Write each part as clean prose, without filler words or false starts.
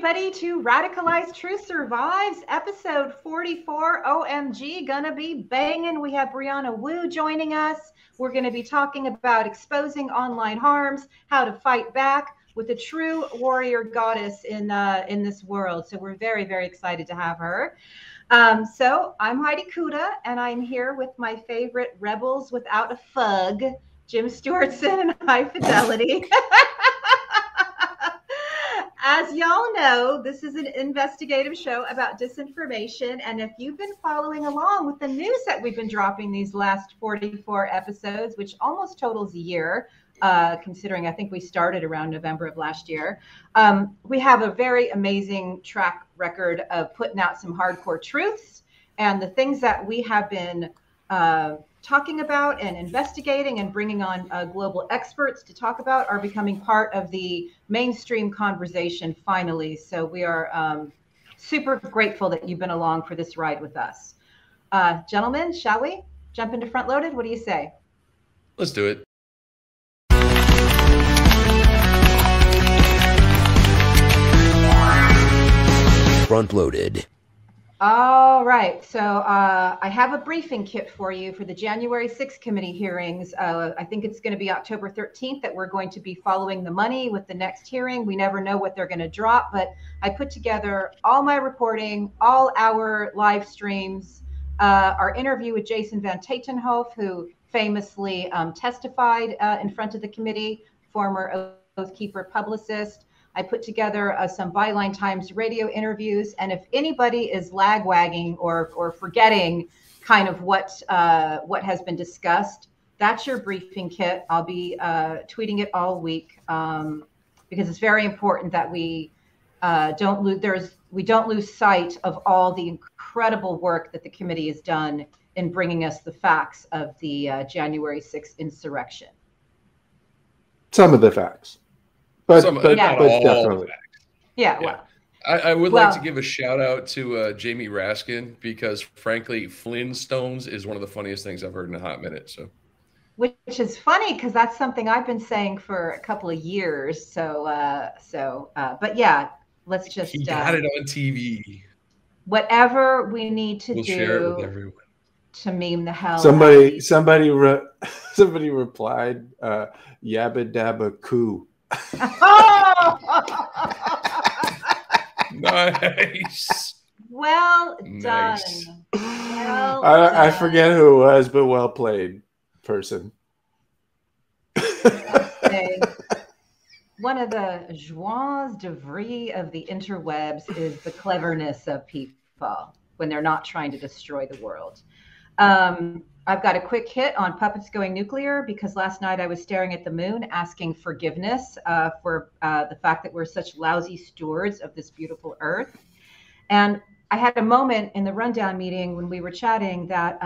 everybody to Radicalized Truth Survives, episode 44. OMG, gonna be banging. We have Brianna Wu joining us. We're going to be talking about exposing online harms, how to fight back with a true warrior goddess in this world. So we're very, very excited to have her. So I'm Heidi Cuda, and I'm here with my favorite rebels without a fug, Jim Stewartson and High Fidelity. As y'all know, this is an investigative show about disinformation. And if you've been following along with the news that we've been dropping these last 44 episodes, which almost totals a year, considering I think we started around November of last year, we have a very amazing track record of putting out some hardcore truths. And the things that we have been talking about and investigating and bringing on global experts to talk about are becoming part of the mainstream conversation finally. So we are super grateful that you've been along for this ride with us. Gentlemen, shall we jump into Front Loaded? What do you say? Let's do it. Front Loaded. All right. So I have a briefing kit for you for the January 6th committee hearings. I think it's going to be October 13th that we're going to be following the money with the next hearing. We never know what they're going to drop, but I put together all my reporting, all our live streams, our interview with Jason Van Tatenhof, who famously testified in front of the committee, former Oathkeeper publicist. I put together some Byline Times radio interviews, and if anybody is lag-wagging or forgetting kind of what has been discussed, that's your briefing kit. I'll be tweeting it all week because it's very important that we don't lose sight of all the incredible work that the committee has done in bringing us the facts of the January 6th insurrection. Some of the facts. But definitely. Yeah, well. I would like to give a shout out to Jamie Raskin because, frankly, Flintstones is one of the funniest things I've heard in a hot minute. So, which is funny because that's something I've been saying for a couple of years. So, but yeah, let's just. He got it on TV. Whatever we need to we'll do share it with everyone. To meme the hell. Somebody replied, "Yabba dabba coo." Nice. Well done. Nice. Well I forget who it was, but well played, person. Okay. One of the joies de vivre of the interwebs is the cleverness of people when they're not trying to destroy the world. I've got a quick hit on puppets going nuclear because last night I was staring at the moon asking forgiveness for the fact that we're such lousy stewards of this beautiful earth. And I had a moment in the rundown meeting when we were chatting that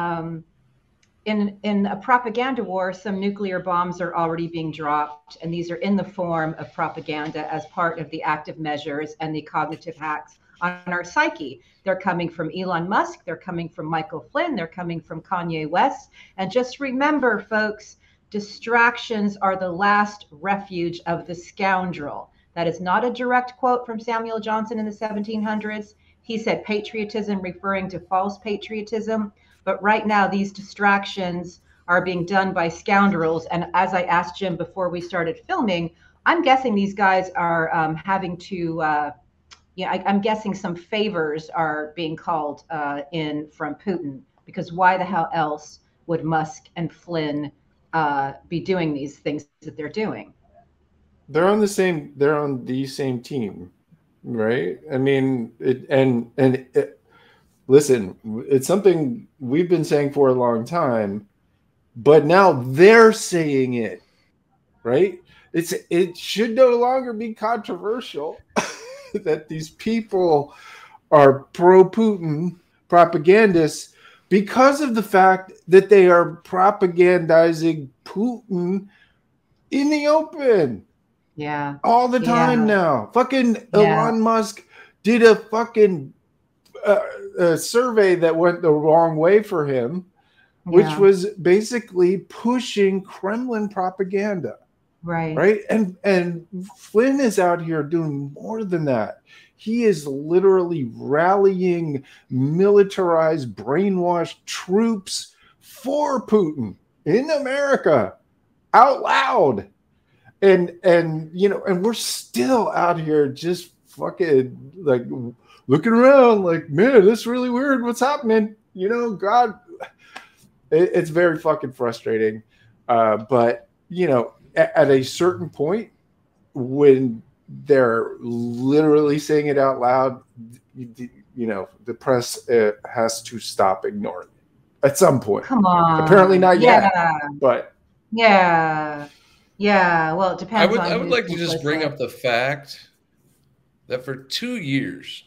in a propaganda war, some nuclear bombs are already being dropped. And these are in the form of propaganda as part of the active measures and the cognitive hacks on our psyche. They're coming from Elon Musk. They're coming from Michael Flynn. They're coming from Kanye West. And just remember, folks, distractions are the last refuge of the scoundrel. That is not a direct quote from Samuel Johnson in the 1700s. He said patriotism referring to false patriotism. But right now, these distractions are being done by scoundrels. And as I asked Jim before we started filming, I'm guessing these guys are having to I'm guessing some favors are being called in from Putin, because why the hell else would Musk and Flynn be doing these things that they're doing? They're on the same team, right? I mean, listen, it's something we've been saying for a long time, but now they're saying it, right? It should no longer be controversial. That these people are pro-Putin propagandists because of the fact that they are propagandizing Putin in the open. Yeah. All the time now. Fucking Elon Musk did a fucking a survey that went the wrong way for him, which was basically pushing Kremlin propaganda. Right. And Flynn is out here doing more than that. He is literally rallying militarized, brainwashed troops for Putin in America out loud. And you know, and we're still out here just fucking like looking around like, man, this is really weird. What's happening? You know, God, it's very fucking frustrating. But you know, at a certain point, when they're literally saying it out loud, you know, the press has to stop ignoring it at some point. Come on. Apparently not yet, but yeah. Well, it depends. I would like to just bring up the fact that for 2 years,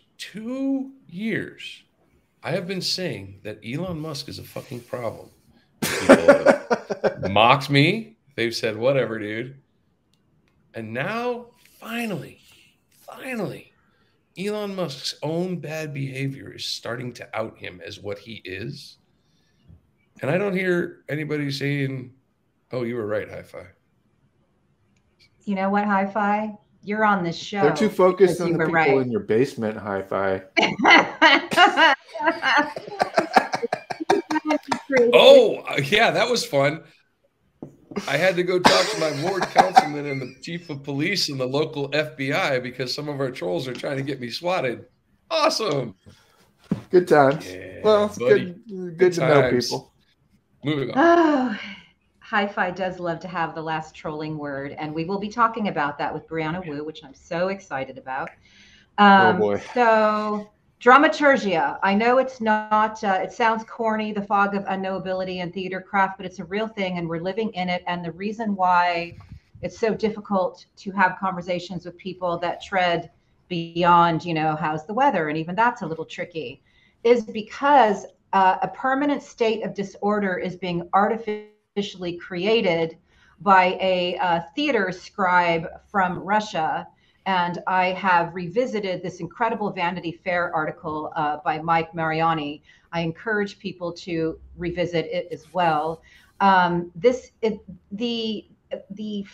I have been saying that Elon Musk is a fucking problem. People have mocked me. They've said, whatever, dude. And now, finally, Elon Musk's own bad behavior is starting to out him as what he is. And I don't hear anybody saying, oh, you were right, Hi-Fi. You know what, Hi-Fi? You're on this show. They're too focused on the people in your basement, Hi-Fi. Oh, yeah, that was fun. I had to go talk to my ward councilman and the chief of police and the local FBI because some of our trolls are trying to get me swatted. Awesome. Good times. Yeah, well, it's good to know people. Moving on. Oh, Hi-Fi does love to have the last trolling word, and we will be talking about that with Brianna Wu, which I'm so excited about. Oh boy. So dramaturgia. I know it's not, it sounds corny, the fog of unknowability and theater craft, but it's a real thing and we're living in it. And the reason why it's so difficult to have conversations with people that tread beyond, you know, how's the weather? And even that's a little tricky, is because a permanent state of disorder is being artificially created by a theater scribe from Russia. And I have revisited this incredible Vanity Fair article by Mike Mariani. I encourage people to revisit it as well. The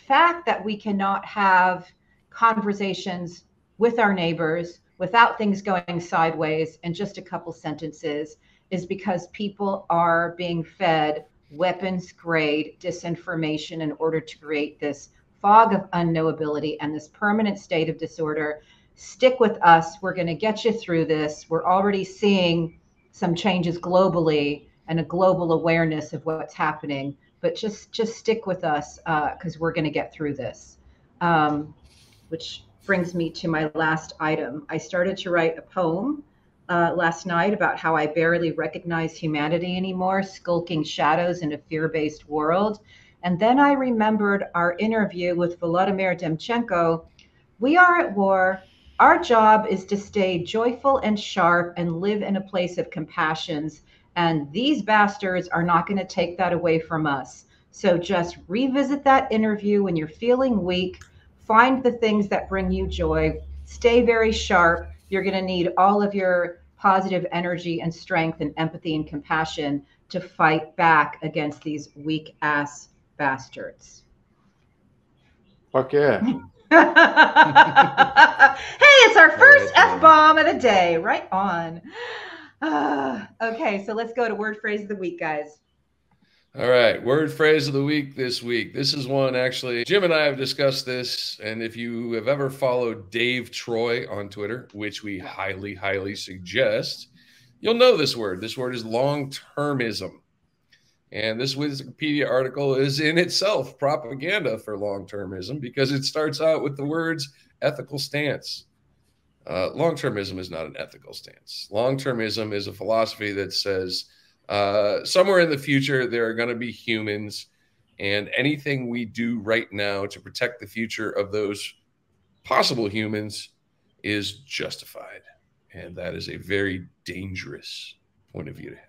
fact that we cannot have conversations with our neighbors without things going sideways in just a couple sentences is because people are being fed weapons-grade disinformation in order to create this fog of unknowability and this permanent state of disorder. Stick with us. We're going to get you through this. We're already seeing some changes globally and a global awareness of what's happening, but just stick with us because we're going to get through this. Which brings me to my last item. I started to write a poem last night about how I barely recognize humanity anymore, skulking shadows in a fear-based world. And then I remembered our interview with Volodymyr Demchenko. We are at war. Our job is to stay joyful and sharp and live in a place of compassions. And these bastards are not going to take that away from us. So just revisit that interview when you're feeling weak. Find the things that bring you joy. Stay very sharp. You're going to need all of your positive energy and strength and empathy and compassion to fight back against these weak-ass bastards. Fuck yeah. Hey, it's our first F-bomb of the day. Right on. Okay, so let's go to word phrase of the week, guys. All right, word phrase of the week this week. This is one, actually, Jim and I have discussed this, and if you have ever followed Dave Troy on Twitter, which we highly, highly suggest, you'll know this word. This word is long-termism. And this Wikipedia article is in itself propaganda for long-termism because it starts out with the words ethical stance. Long-termism is not an ethical stance. Long-termism is a philosophy that says somewhere in the future there are going to be humans, and anything we do right now to protect the future of those possible humans is justified. And that is a very dangerous point of view to have.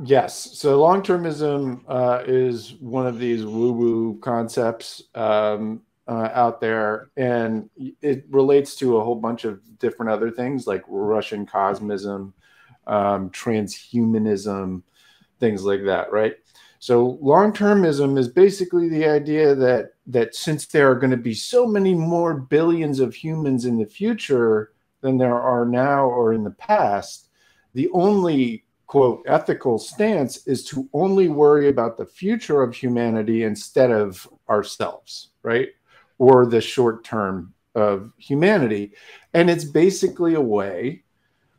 Yes. So long-termism is one of these woo-woo concepts out there, and it relates to a whole bunch of different other things like Russian cosmism, transhumanism, things like that, right? So long-termism is basically the idea that since there are going to be so many more billions of humans in the future than there are now or in the past, the only, quote, ethical stance is to only worry about the future of humanity instead of ourselves, right? Or the short term of humanity. And it's basically a way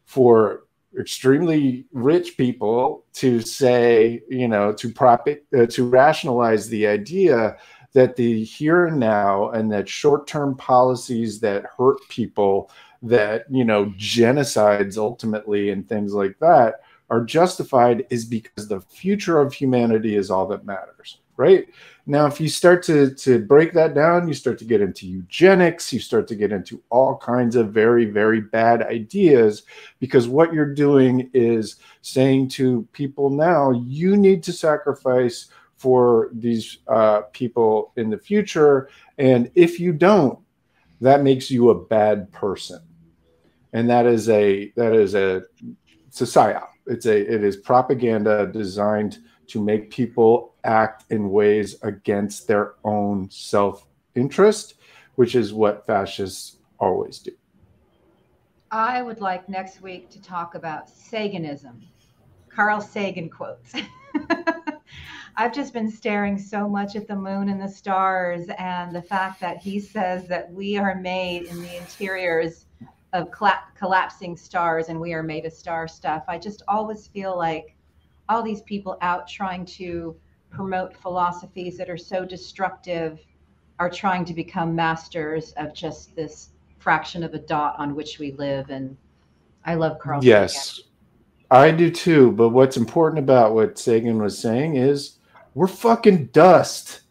for extremely rich people to say, you know, to rationalize the idea that the here and now and that short-term policies that hurt people, that, you know, genocides ultimately and things like that are justified, is because the future of humanity is all that matters, right? Now, if you start to break that down, you start to get into eugenics, you start to get into all kinds of very, very bad ideas, because what you're doing is saying to people now, you need to sacrifice for these people in the future. And if you don't, that makes you a bad person. And it's a psyop. It is propaganda designed to make people act in ways against their own self-interest, which is what fascists always do. I would like next week to talk about Saganism. Carl Sagan quotes. I've just been staring so much at the moon and the stars, and the fact that he says that we are made in the interiors of collapsing stars and we are made of star stuff. I just always feel like all these people out trying to promote philosophies that are so destructive are trying to become masters of just this fraction of a dot on which we live. And I love Carl Sagan. Yes, I do too. But what's important about what Sagan was saying is we're fucking dust.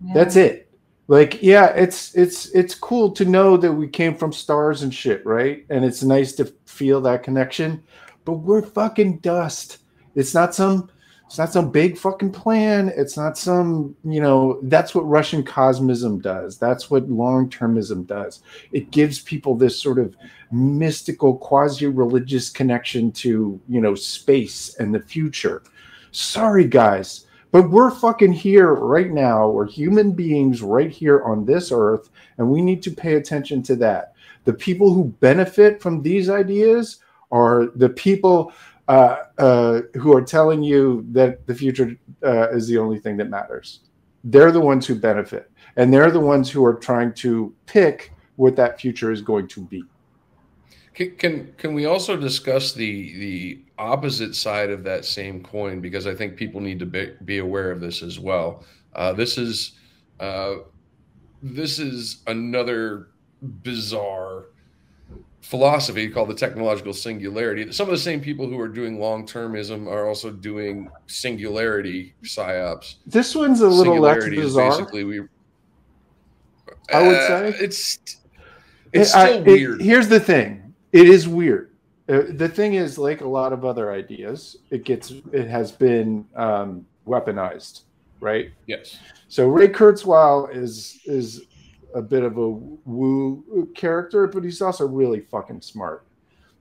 Yeah. That's it. Like, yeah, it's cool to know that we came from stars and shit, right? And it's nice to feel that connection, but we're fucking dust. It's not some big fucking plan. It's not some, you know, that's what Russian cosmism does. That's what long-termism does. It gives people this sort of mystical, quasi-religious connection to, you know, space and the future. Sorry, guys, but we're fucking here right now. We're human beings right here on this earth, and we need to pay attention to that. The people who benefit from these ideas are the people who are telling you that the future is the only thing that matters. They're the ones who benefit, and they're the ones who are trying to pick what that future is going to be. Can we also discuss the opposite side of that same coin? Because I think people need to be aware of this as well. This is another bizarre philosophy called the technological singularity. Some of the same people who are doing long-termism are also doing singularity psyops. This one's a little less bizarre. Basically, I would say it's still weird. Here's the thing. It is weird. The thing is, like a lot of other ideas, it has been weaponized, right? Yes. So Ray Kurzweil is a bit of a Wu character, but he's also really fucking smart.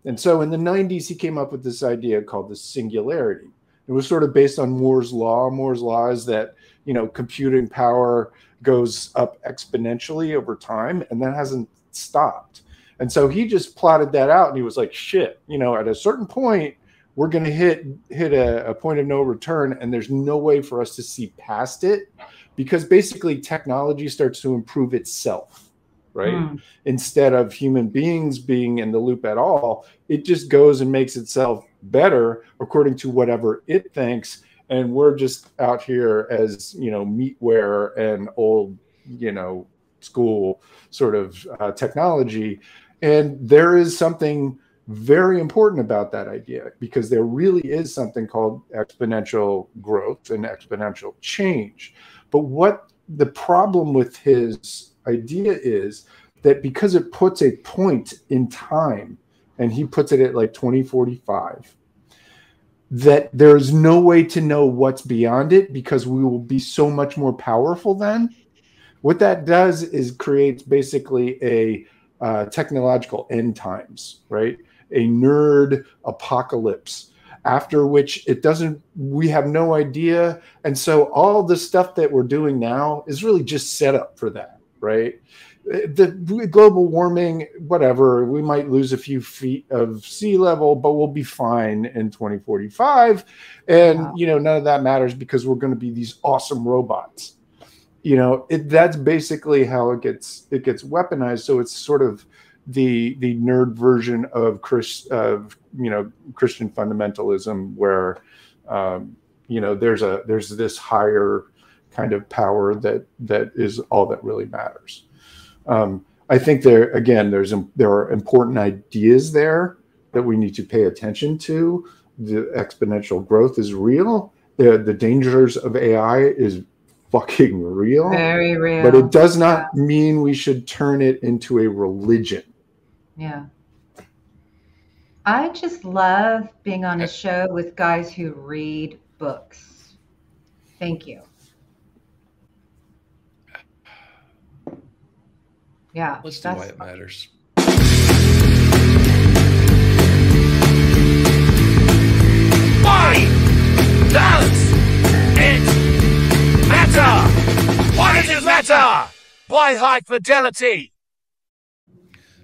And so in the 90s, he came up with this idea called the singularity. It was sort of based on Moore's law. Moore's law is that, you know, computing power goes up exponentially over time, and that hasn't stopped. And so he just plotted that out, and he was like, shit, you know, at a certain point, we're going to hit a point of no return, and there's no way for us to see past it, because basically technology starts to improve itself, right? Instead of human beings being in the loop at all, it just goes and makes itself better according to whatever it thinks. And we're just out here as, you know, meatware and old, you know, school sort of technology. And there is something very important about that idea, because there really is something called exponential growth and exponential change. But what the problem with his idea is that because it puts a point in time, and he puts it at like 2045, that there's no way to know what's beyond it, because we will be so much more powerful then. What that does is creates basically a technological end times, right? A nerd apocalypse. after which we have no idea. And so all the stuff that we're doing now is really just set up for that, right? The global warming, whatever, we might lose a few feet of sea level, but we'll be fine in 2045. And, none of that matters because we're going to be these awesome robots. That's basically how it gets weaponized. So it's sort of the nerd version of Christian fundamentalism, where there's this higher kind of power that is all that really matters. I think there are important ideas there that we need to pay attention to. The exponential growth is real. The dangers of AI is fucking real. Very real. But it does not mean we should turn it into a religion. Yeah. I just love being on a show with guys who read books. Thank you. Yeah. Let's do why it matters. Why does it matter? Why does it matter? Why high fidelity?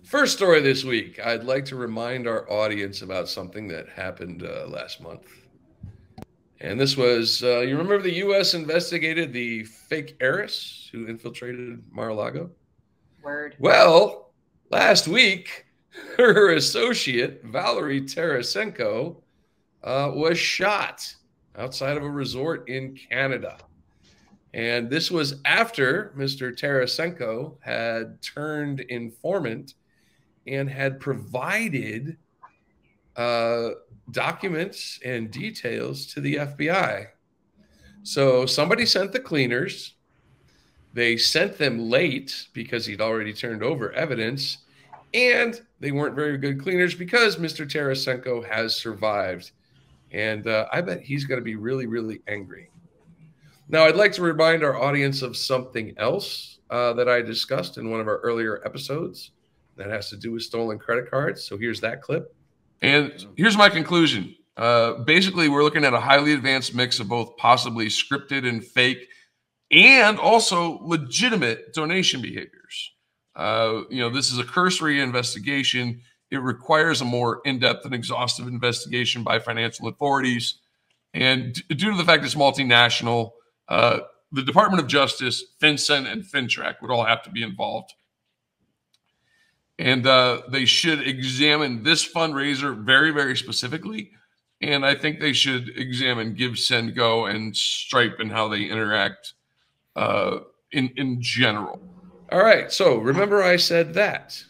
First story this week, I'd like to remind our audience about something that happened last month. And this was, you remember the U.S. investigated the fake heiress who infiltrated Mar-a-Lago? Word. Well, last week, her associate, Valerie Tarasenko, was shot outside of a resort in Canada. And this was after Mr. Tarasenko had turned informant and had provided documents and details to the FBI. So somebody sent the cleaners. They sent them late because he'd already turned over evidence, and they weren't very good cleaners because Mr. Tarasenko has survived. And I bet he's going to be really, really angry. Now, I'd like to remind our audience of something else that I discussed in one of our earlier episodes that has to do with stolen credit cards. So here's that clip. And here's my conclusion. Basically, we're looking at a highly advanced mix of both possibly scripted and fake and also legitimate donation behaviors. This is a cursory investigation. It requires a more in-depth and exhaustive investigation by financial authorities. And due to the fact it's multinational, the Department of Justice, FinCEN, and FinTrack would all have to be involved. And they should examine this fundraiser very, very specifically. And I think they should examine Give, Send, Go, and Stripe and how they interact in general. All right. So remember I said that.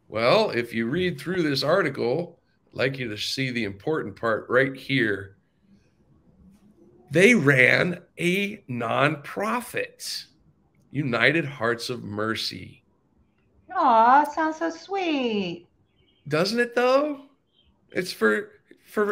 Well, if you read through this article, I'd like you to see the important part right here. They ran a nonprofit, United Hearts of Mercy. Aw, sounds so sweet. Doesn't it, though? It's for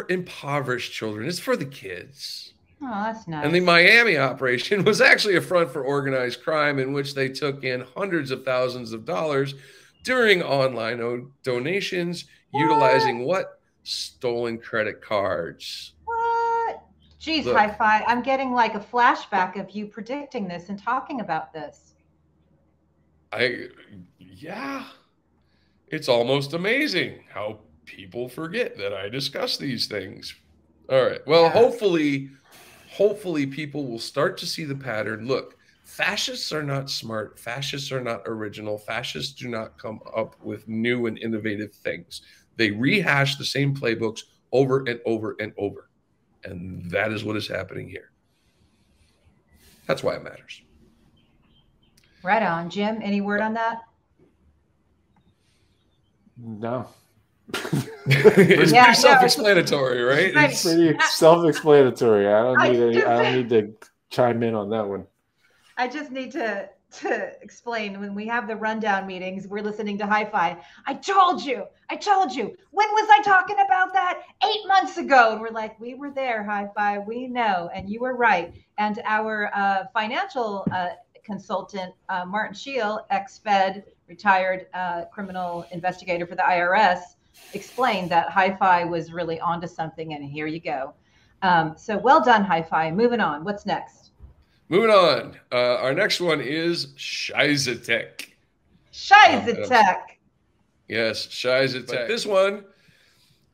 impoverished children. It's for the kids. Oh, that's nice. And the Miami operation was actually a front for organized crime in which they took in hundreds of thousands of dollars during online donations, utilizing what? Stolen credit cards. What? Geez, Look. Hi-Fi, I'm getting like a flashback of you predicting this and talking about this. Yeah, it's almost amazing how people forget that I discuss these things. All right. Well, hopefully people will start to see the pattern. Look, fascists are not smart. Fascists are not original. Fascists do not come up with new and innovative things. They rehash the same playbooks over and over and over. And that is what is happening here. That's why it matters. Right on. Jim, any word on that? No. It's pretty self-explanatory, right? It's pretty self-explanatory. I don't need to chime in on that one. I just need to explain. When we have the rundown meetings, we're listening to Hi-Fi. I told you. When was I talking about that? 8 months ago. And we're like, we were there, Hi-Fi. We know. And you were right. And our financial consultant, Martin Scheel, ex-Fed, retired criminal investigator for the IRS, explained that Hi-Fi was really onto something, and here you go. So well done, Hi-Fi. Moving on. What's next? Moving on. Our next one is Scheißetech. Scheißetech. Yes, Scheißetech. But this one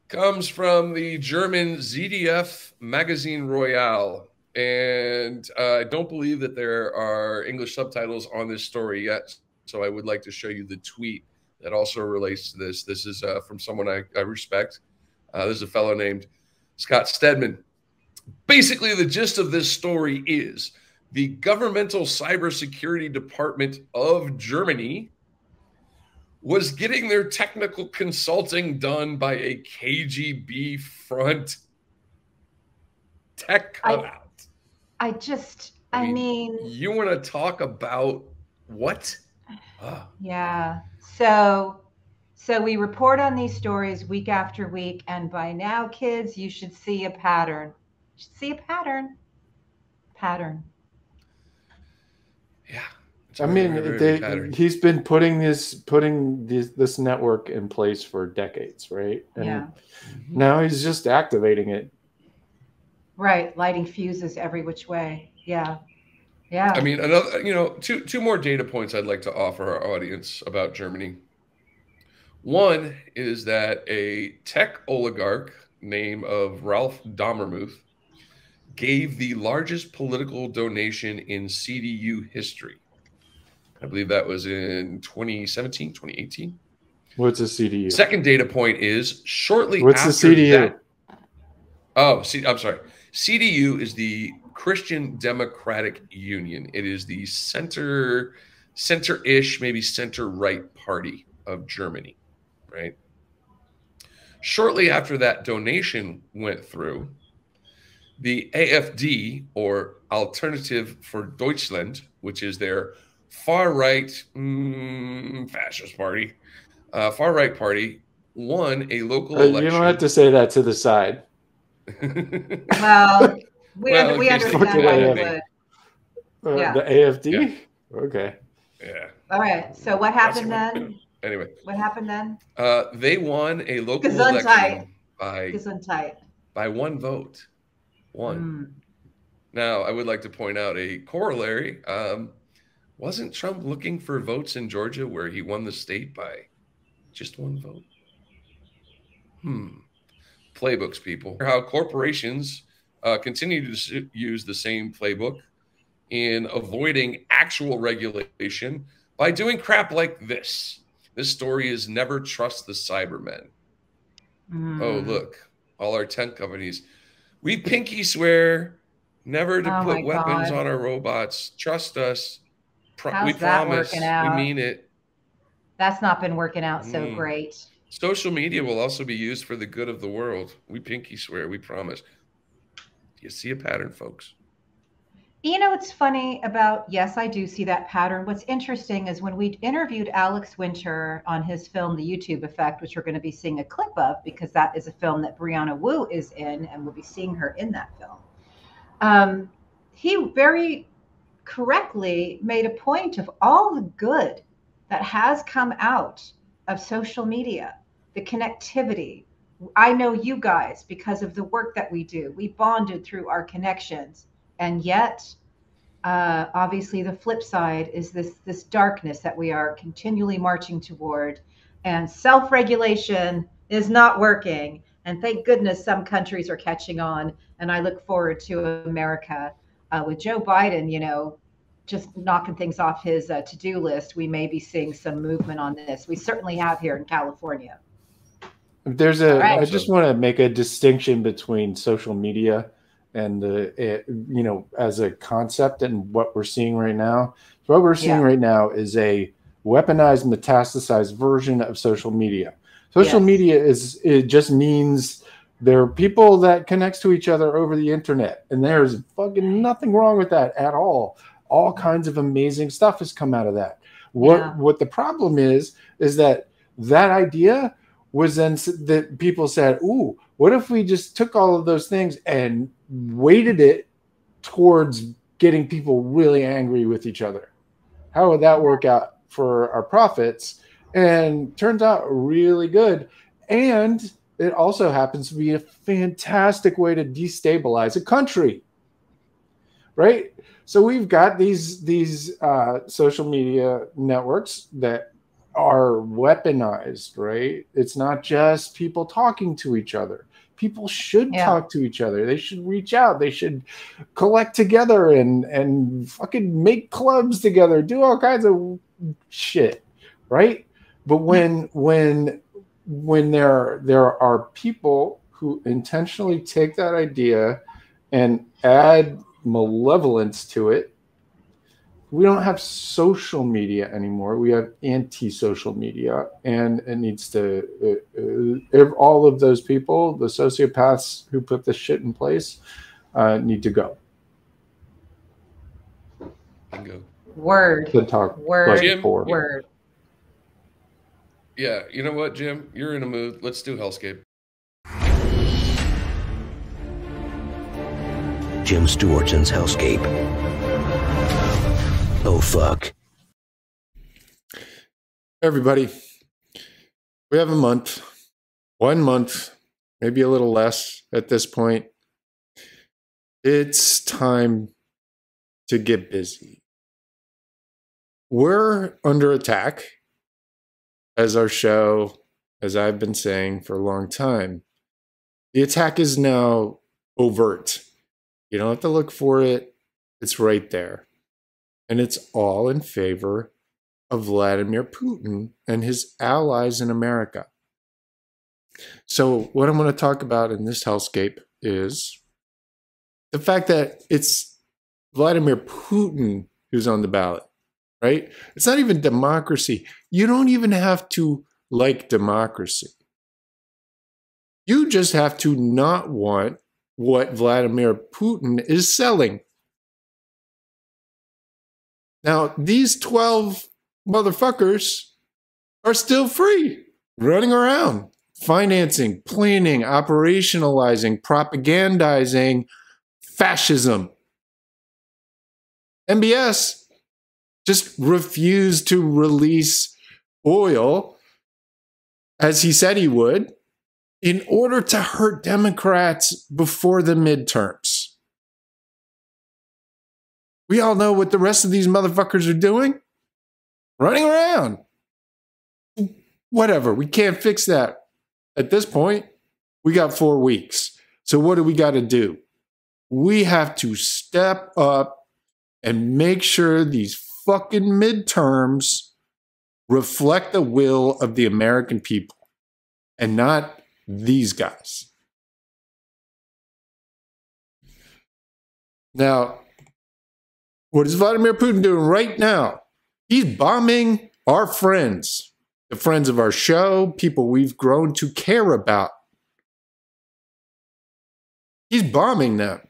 comes from the German ZDF Magazine Royale. And I don't believe that there are English subtitles on this story yet. So I would like to show you the tweet that also relates to this. This is from someone I respect. This is a fellow named Scott Stedman. Basically, the gist of this story is the governmental cybersecurity department of Germany was getting their technical consulting done by a KGB front tech cutout. I mean, you want to talk about what? Yeah. So we report on these stories week after week, and by now, kids, you should see a pattern. You should see a pattern. Yeah. I mean, he's been putting this network in place for decades, right? And now he's just activating it. Right, lighting fuses every which way. Yeah. I mean, another, two more data points I'd like to offer our audience about Germany. One is that a tech oligarch named Ralph Dommermuth gave the largest political donation in CDU history. I believe that was in 2017, 2018. What's a CDU? Second data point is shortly What's after the CDU? that. Oh, I'm sorry. CDU is the Christian Democratic Union. It is the center-ish, maybe center-right party of Germany, right? Shortly after that donation went through, the AfD, or Alternative for Deutschland, which is their far-right fascist party, far-right party, won a local election. You don't have to say that to the side. Well, we understand why you would. The AfD? Yeah. Okay. Yeah. All right. So what happened then? Anyway. What happened then? They won a local election by one vote. One. Now, I would like to point out a corollary. Wasn't Trump looking for votes in Georgia where he won the state by just one vote? Playbooks, people. How corporations continue to use the same playbook in avoiding actual regulation by doing crap like this. This story is never trust the Cybermen. Oh, look, all our tech companies. We pinky swear never to put weapons on our robots. Trust us. We promise. We mean it. That's not been working out so great. Social media will also be used for the good of the world. We pinky swear. We promise. You see a pattern, folks? You know, it's funny about, yes, I do see that pattern. What's interesting is when we interviewed Alex Winter on his film, The YouTube Effect, which we're going to be seeing a clip of because that is a film that Brianna Wu is in, and we'll be seeing her in that film. He very correctly made a point of all the good that has come out of social media, the connectivity. I know you guys because of the work that we do. We bonded through our connections. And yet, obviously, the flip side is this darkness that we are continually marching toward. And self-regulation is not working. And thank goodness some countries are catching on. And I look forward to America. With Joe Biden, just knocking things off his to-do list, we may be seeing some movement on this. We certainly have here in California. I just want to make a distinction between social media and as a concept and what we're seeing right now. So what we're seeing right now is a weaponized, metastasized version of social media. Social media it just means there are people that connects to each other over the internet, and there's fucking nothing wrong with that at all. All kinds of amazing stuff has come out of that. What the problem is that idea was then that people said, ooh, what if we just took all of those things and weighted it towards getting people really angry with each other? How would that work out for our profits? And turns out really good. And it also happens to be a fantastic way to destabilize a country, right? So we've got these social media networks that are weaponized, right? It's not just people talking to each other. People should talk to each other. They should reach out. They should collect together and fucking make clubs together, do all kinds of shit, right? But when there are people who intentionally take that idea and add malevolence to it, we don't have social media anymore. We have anti-social media, and it needs to. All of those people, the sociopaths who put this shit in place, need to go. Bingo. Word. To talk. Word. Jim? Word. Yeah, you know what, Jim? You're in a mood. Let's do Hellscape. Jim Stewartson's Hellscape. Oh, fuck. Everybody, we have a month, 1 month, maybe a little less at this point. It's time to get busy. We're under attack, as our show, as I've been saying for a long time. The attack is now overt. You don't have to look for it. It's right there. And it's all in favor of Vladimir Putin and his allies in America. So what I'm going to talk about in this hellscape is the fact that it's Vladimir Putin who's on the ballot, right? It's not even democracy. You don't even have to like democracy. You just have to not want what Vladimir Putin is selling. Now, these 12 motherfuckers are still free, running around, financing, planning, operationalizing, propagandizing fascism. MBS just refused to release oil, as he said he would, in order to hurt Democrats before the midterms. We all know what the rest of these motherfuckers are doing. Running around. Whatever. We can't fix that. At this point, we got 4 weeks. So what do we got to do? We have to step up and make sure these fucking midterms reflect the will of the American people and not these guys. Now, what is Vladimir Putin doing right now? He's bombing our friends, the friends of our show, people we've grown to care about. He's bombing them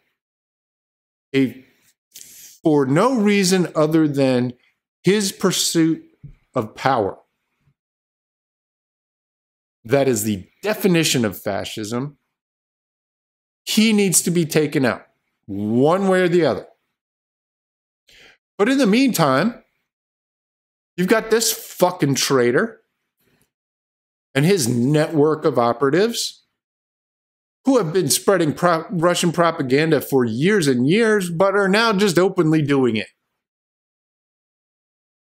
for no reason other than his pursuit of power. That is the definition of fascism. He needs to be taken out, one way or the other. But in the meantime, you've got this fucking traitor and his network of operatives who have been spreading Russian propaganda for years and years, but are now just openly doing it.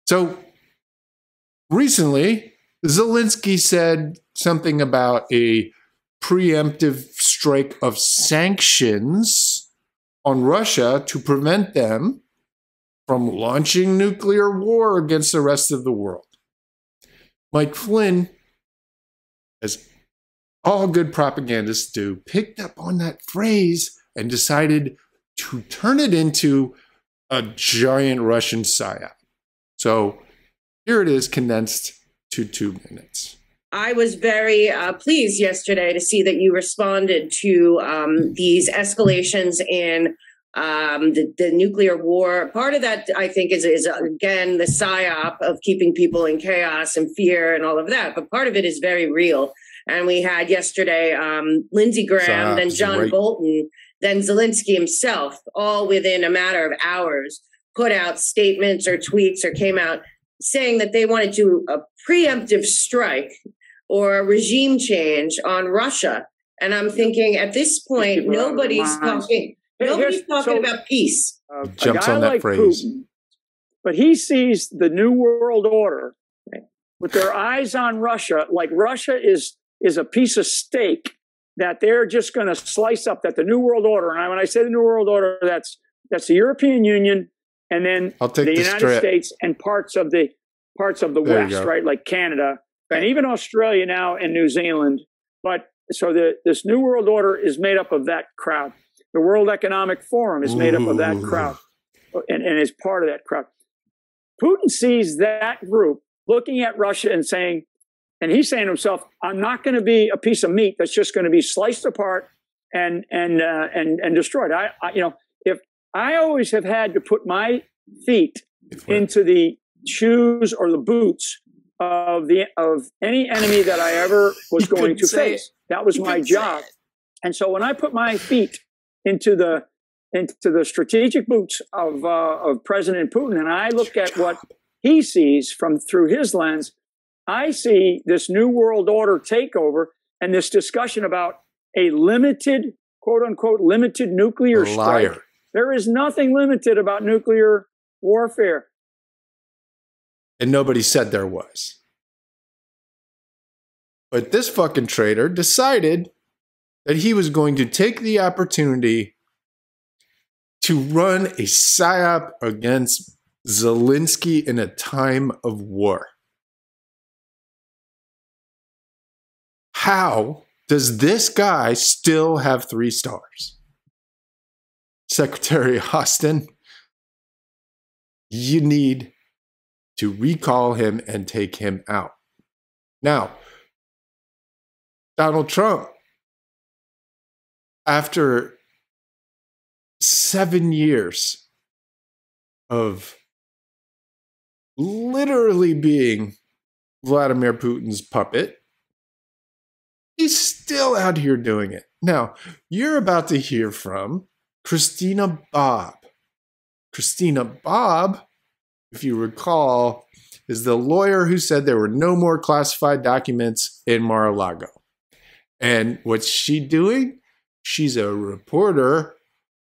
So recently, Zelensky said something about a preemptive strike of sanctions on Russia to prevent them from launching nuclear war against the rest of the world. Mike Flynn, as all good propagandists do, picked up on that phrase and decided to turn it into a giant Russian psyop. So here it is, condensed to 2 minutes. I was very pleased yesterday to see that you responded to these escalations in the nuclear war. Part of that, I think, is again, the psyop of keeping people in chaos and fear and all of that. But part of it is very real. And we had yesterday Lindsey Graham, then John Bolton, then Zelensky himself, all within a matter of hours, put out statements or tweets or came out saying that they wanted to a preemptive strike or a regime change on Russia. And I'm thinking at this point, nobody's talking about peace. Jumps on that phrase. Putin, but he sees the new world order with their eyes on Russia, like Russia is a piece of steak that they're just going to slice up. That the new world order, and when I say the new world order, that's the European Union, and then the United States and parts of the West, right, like Canada and even Australia now and New Zealand. But so this new world order is made up of that crowd. The World Economic Forum is made up of that crowd, and is part of that crowd. Putin sees that group looking at Russia and saying, and he's saying to himself, I'm not going to be a piece of meat that's just going to be sliced apart and destroyed. If I always have had to put my feet into the shoes or the boots of any enemy that I ever was going to face. That was my job. And so when I put my feet into the strategic boots of President Putin, and I look at what he sees through his lens, I see this new world order takeover and this discussion about a limited, quote unquote, limited nuclear strike. There is nothing limited about nuclear warfare. And nobody said there was. But this fucking traitor decided that he was going to take the opportunity to run a psyop against Zelensky in a time of war. How does this guy still have 3 stars? Secretary Austin, you need to recall him and take him out. Now, Donald Trump, after 7 years of literally being Vladimir Putin's puppet, he's still out here doing it. Now, you're about to hear from Christina Bobb. Christina Bobb, if you recall, is the lawyer who said there were no more classified documents in Mar-a-Lago. And what's she doing? She's a reporter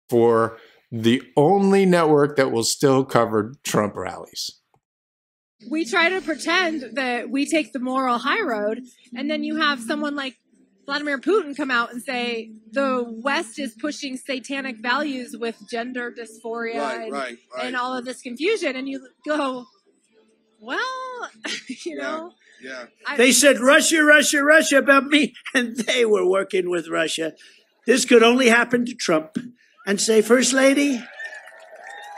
for the only network that will still cover Trump rallies. We try to pretend that we take the moral high road, and then you have someone like Vladimir Putin come out and say the West is pushing satanic values with gender dysphoria and all of this confusion. And you go, well, you know. Yeah. They said Russia, Russia, Russia about me, and they were working with Russia. This could only happen to Trump. And say, First Lady,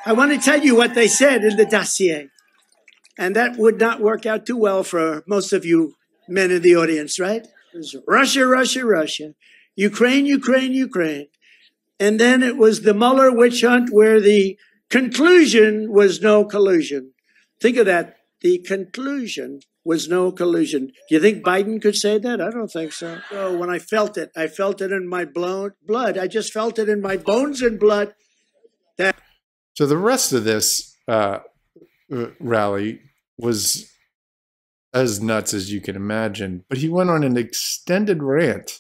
I want to tell you what they said in the dossier. And that would not work out too well for most of you men in the audience, right? It was Russia, Russia, Russia, Ukraine, Ukraine, Ukraine. And then it was the Mueller witch hunt where the conclusion was no collusion. Think of that. The conclusion was no collusion. Do you think Biden could say that? I don't think so. Oh, when I felt it in my blood. I just felt it in my bones and blood. So the rest of this rally was as nuts as you can imagine. But he went on an extended rant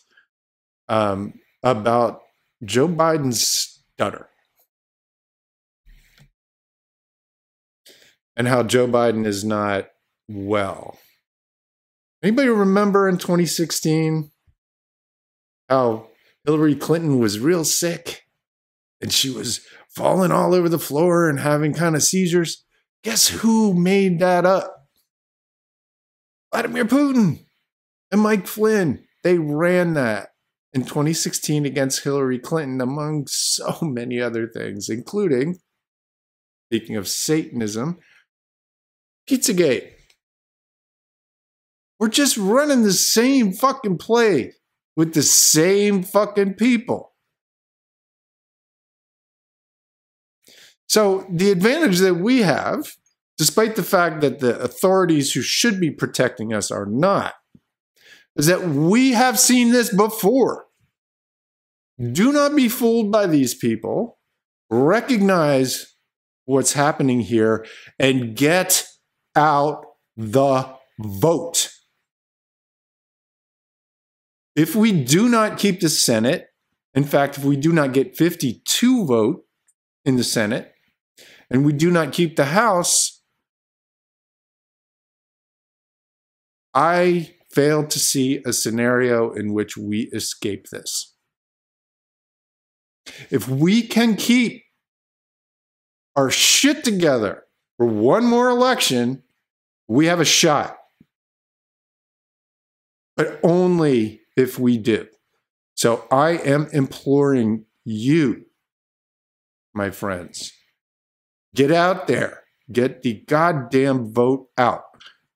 about Joe Biden's stutter. And how Joe Biden is not well. Anybody remember in 2016 how Hillary Clinton was real sick and she was falling all over the floor and having kind of seizures? Guess who made that up? Vladimir Putin and Mike Flynn. They ran that in 2016 against Hillary Clinton, among so many other things, including, speaking of Satanism, Pizzagate. We're just running the same fucking play with the same fucking people. So the advantage that we have, despite the fact that the authorities who should be protecting us are not, is that we have seen this before. Do not be fooled by these people. Recognize what's happening here and get out the vote. If we do not keep the Senate, in fact, if we do not get 52 vote in the Senate, and we do not keep the House, I fail to see a scenario in which we escape this. If we can keep our shit together for one more election, we have a shot. But only if we do. So I am imploring you, my friends, get out there, get the goddamn vote out.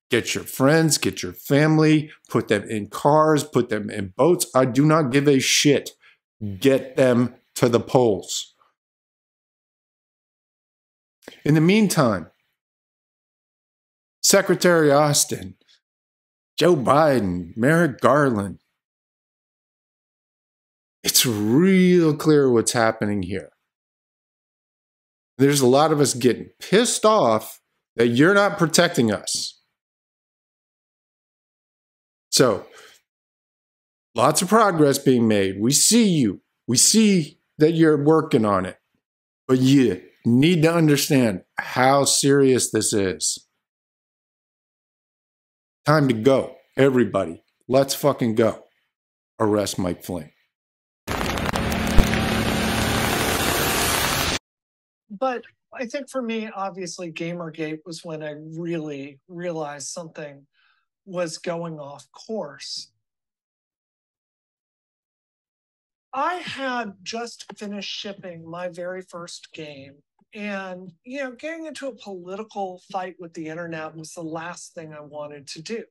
Get your friends, get your family, put them in cars, put them in boats. I do not give a shit. Get them to the polls. In the meantime, Secretary Austin, Joe Biden, Merrick Garland, it's real clear what's happening here. There's a lot of us getting pissed off that you're not protecting us. So, lots of progress being made. We see you. We see that you're working on it. But you need to understand how serious this is. Time to go. Everybody, let's fucking go. Arrest Mike Flynn. But I think for me, obviously, Gamergate was when I really realized something was going off course. I had just finished shipping my very first game, and getting into a political fight with the internet was the last thing I wanted to do.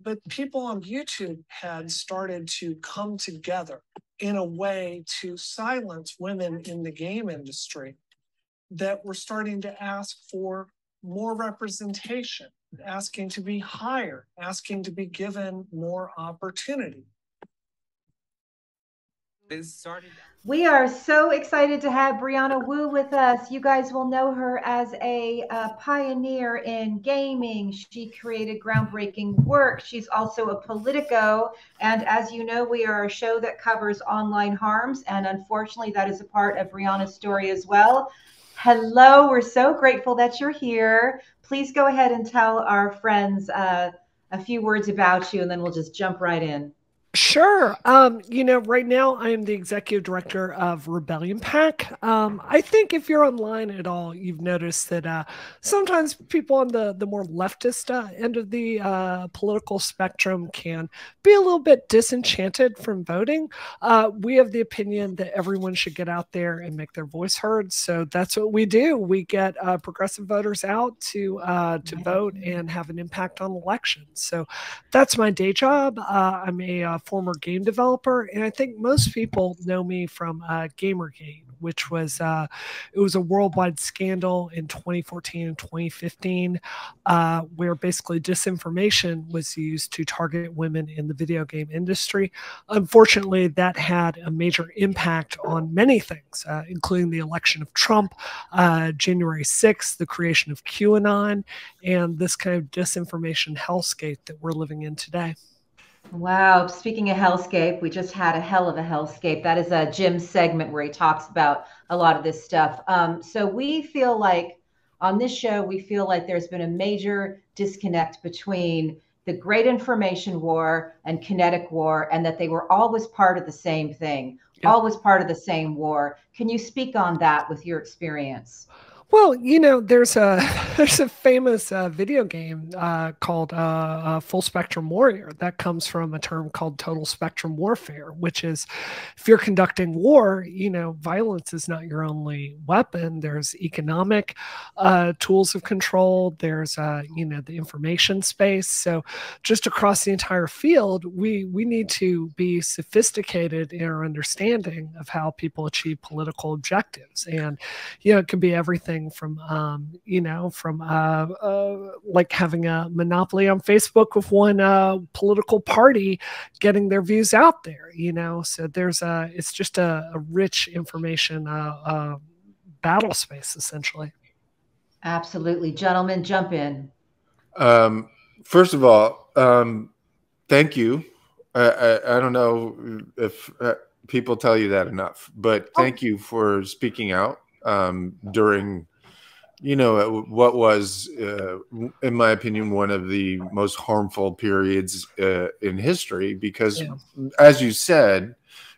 But people on YouTube had started to come together in a way to silence women in the game industry that were starting to ask for more representation, asking to be hired, asking to be given more opportunity. We are so excited to have Brianna Wu with us. You guys will know her as a pioneer in gaming. She created groundbreaking work. She's also a Politico. And as you know, we are a show that covers online harms. And unfortunately, that is a part of Brianna's story as well. Hello, we're so grateful that you're here. Please go ahead and tell our friends a few words about you, and then we'll just jump right in. Sure. Right now I am the executive director of Rebellion PAC. I think if you're online at all, you've noticed that sometimes people on the more leftist end of the political spectrum can be a little bit disenchanted from voting. We have the opinion that everyone should get out there and make their voice heard. So that's what we do. We get progressive voters out to vote and have an impact on elections. So that's my day job. I'm a former game developer, and I think most people know me from Gamergate, which was it was a worldwide scandal in 2014 and 2015, where basically disinformation was used to target women in the video game industry. Unfortunately, that had a major impact on many things, including the election of Trump, January 6th, the creation of QAnon, and this kind of disinformation hellscape that we're living in today. Wow. Speaking of hellscape, we just had a hell of a hellscape. That is a Jim's segment where he talks about a lot of this stuff. So we feel like on this show, we feel like there's been a major disconnect between the great information war and kinetic war, and that they were always part of the same thing, always part of the same war. Can you speak on that with your experience? Well, there's a famous video game called Full Spectrum Warrior that comes from a term called total spectrum warfare, which is if you're conducting war, violence is not your only weapon. There's economic tools of control. There's the information space. So just across the entire field, we need to be sophisticated in our understanding of how people achieve political objectives, and it can be everything from like having a monopoly on Facebook with one political party getting their views out there, so there's it's just a rich information battle space, essentially. Absolutely. Gentlemen, jump in. First of all, thank you I don't know if people tell you that enough, but thank you for speaking out during, you know, what was, in my opinion, one of the most harmful periods in history, because, as you said,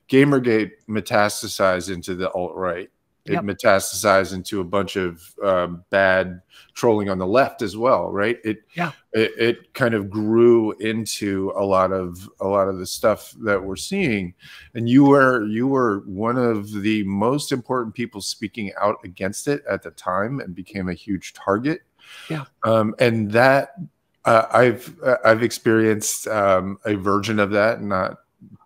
Gamergate metastasized into the alt-right. It metastasized into a bunch of bad trolling on the left as well, right? It kind of grew into a lot of the stuff that we're seeing, and you were one of the most important people speaking out against it at the time, and became a huge target. And that I've experienced a version of that, not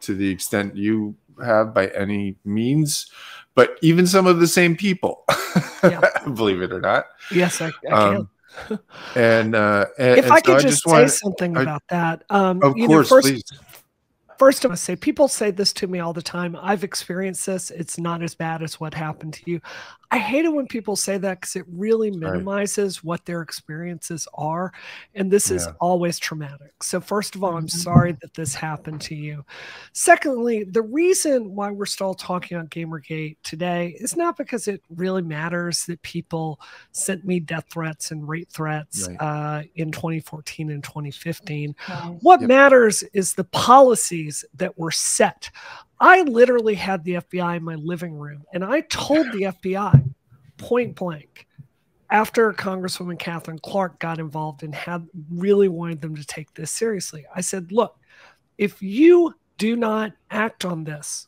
to the extent you have by any means, but even some of the same people, believe it or not. Yes, I can. And if I could just say something about that, of course, please. First, I must say, people say this to me all the time. I've experienced this. It's not as bad as what happened to you. I hate it when people say that, because it really minimizes what their experiences are. And this is always traumatic. So first of all, I'm sorry that this happened to you. Secondly, the reason why we're still talking on Gamergate today is not because it really matters that people sent me death threats and rape threats in 2014 and 2015. What matters is the policies that were set. I literally had the FBI in my living room, and I told the FBI point blank, after Congresswoman Catherine Clark got involved and had really wanted them to take this seriously, I said, look, if you do not act on this,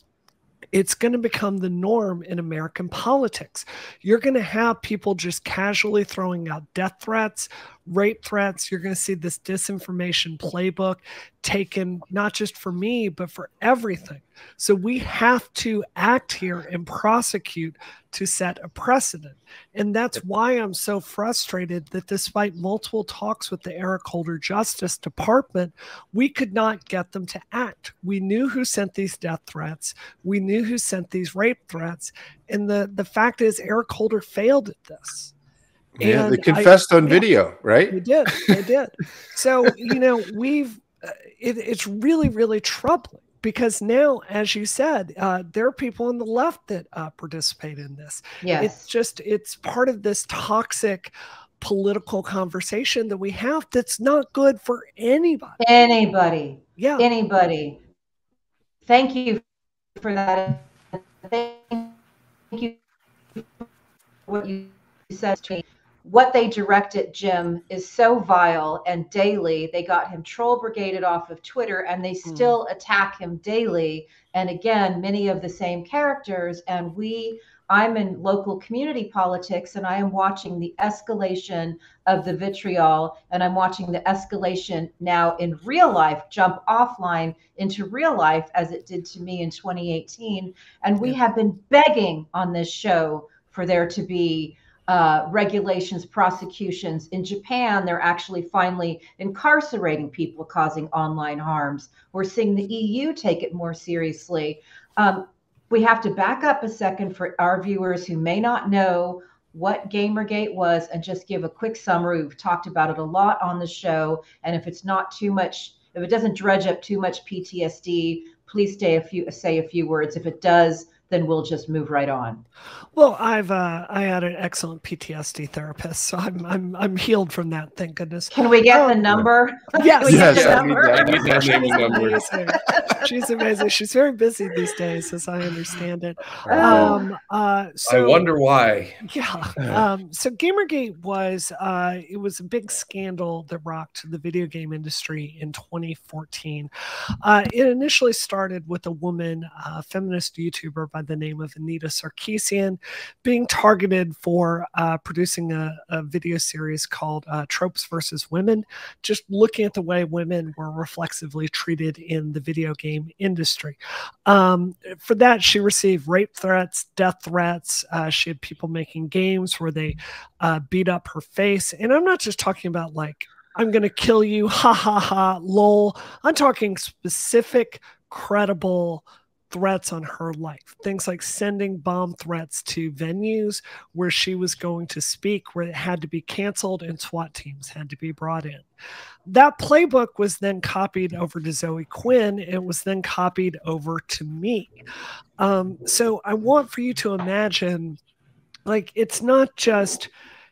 it's going to become the norm in American politics. You're going to have people just casually throwing out death threats, rape threats. You're going to see this disinformation playbook taken not just for me, but for everything. So we have to act here and prosecute to set a precedent. And that's why I'm so frustrated that despite multiple talks with the Eric Holder Justice Department, we could not get them to act. We knew who sent these death threats. We knew who sent these rape threats. And the fact is, Eric Holder failed at this. Yeah, they confessed on video, right? They did. They did. So, you know, it's really, really troubling, because now, as you said, there are people on the left that participate in this. Yes. It's part of this toxic political conversation that we have that's not good for anybody. Anybody. Yeah. Anybody. Thank you for that. Thank you for what you said to me. What they direct at Jim is so vile, and daily they got him troll brigaded off of Twitter, and they still attack him daily. And again, many of the same characters. And I'm in local community politics, and I am watching the escalation of the vitriol, and I'm watching the escalation now in real life jump offline into real life, as it did to me in 2018. And we have been begging on this show for there to be regulations, prosecutions. In Japan, they're actually finally incarcerating people causing online harms. We're seeing the EU take it more seriously. We have to back up a second for our viewers who may not know what Gamergate was, and just give a quick summary. We've talked about it a lot on the show, and if it's not too much, if it doesn't dredge up too much PTSD, please say a few words. If it does, then we'll just move right on. Well, I had an excellent PTSD therapist, so I'm healed from that. Thank goodness. Can we get the number? Yes, I need that number. She's amazing. She's very busy these days, as I understand it. I wonder why. Yeah. So Gamergate was it was a big scandal that rocked the video game industry in 2014. It initially started with a woman, a feminist YouTuber by the name of Anita Sarkeesian, being targeted for producing a video series called Tropes versus Women, just looking at the way women were reflexively treated in the video game industry. For that, she received rape threats, death threats. She had people making games where they beat up her face. And I'm not just talking about like, I'm going to kill you, ha ha ha, lol. I'm talking specific, credible threats on her life. Things like sending bomb threats to venues where she was going to speak, where it had to be canceled and SWAT teams had to be brought in. That playbook was then copied over to Zoe Quinn. It was then copied over to me. So I want for you to imagine, like, it's not just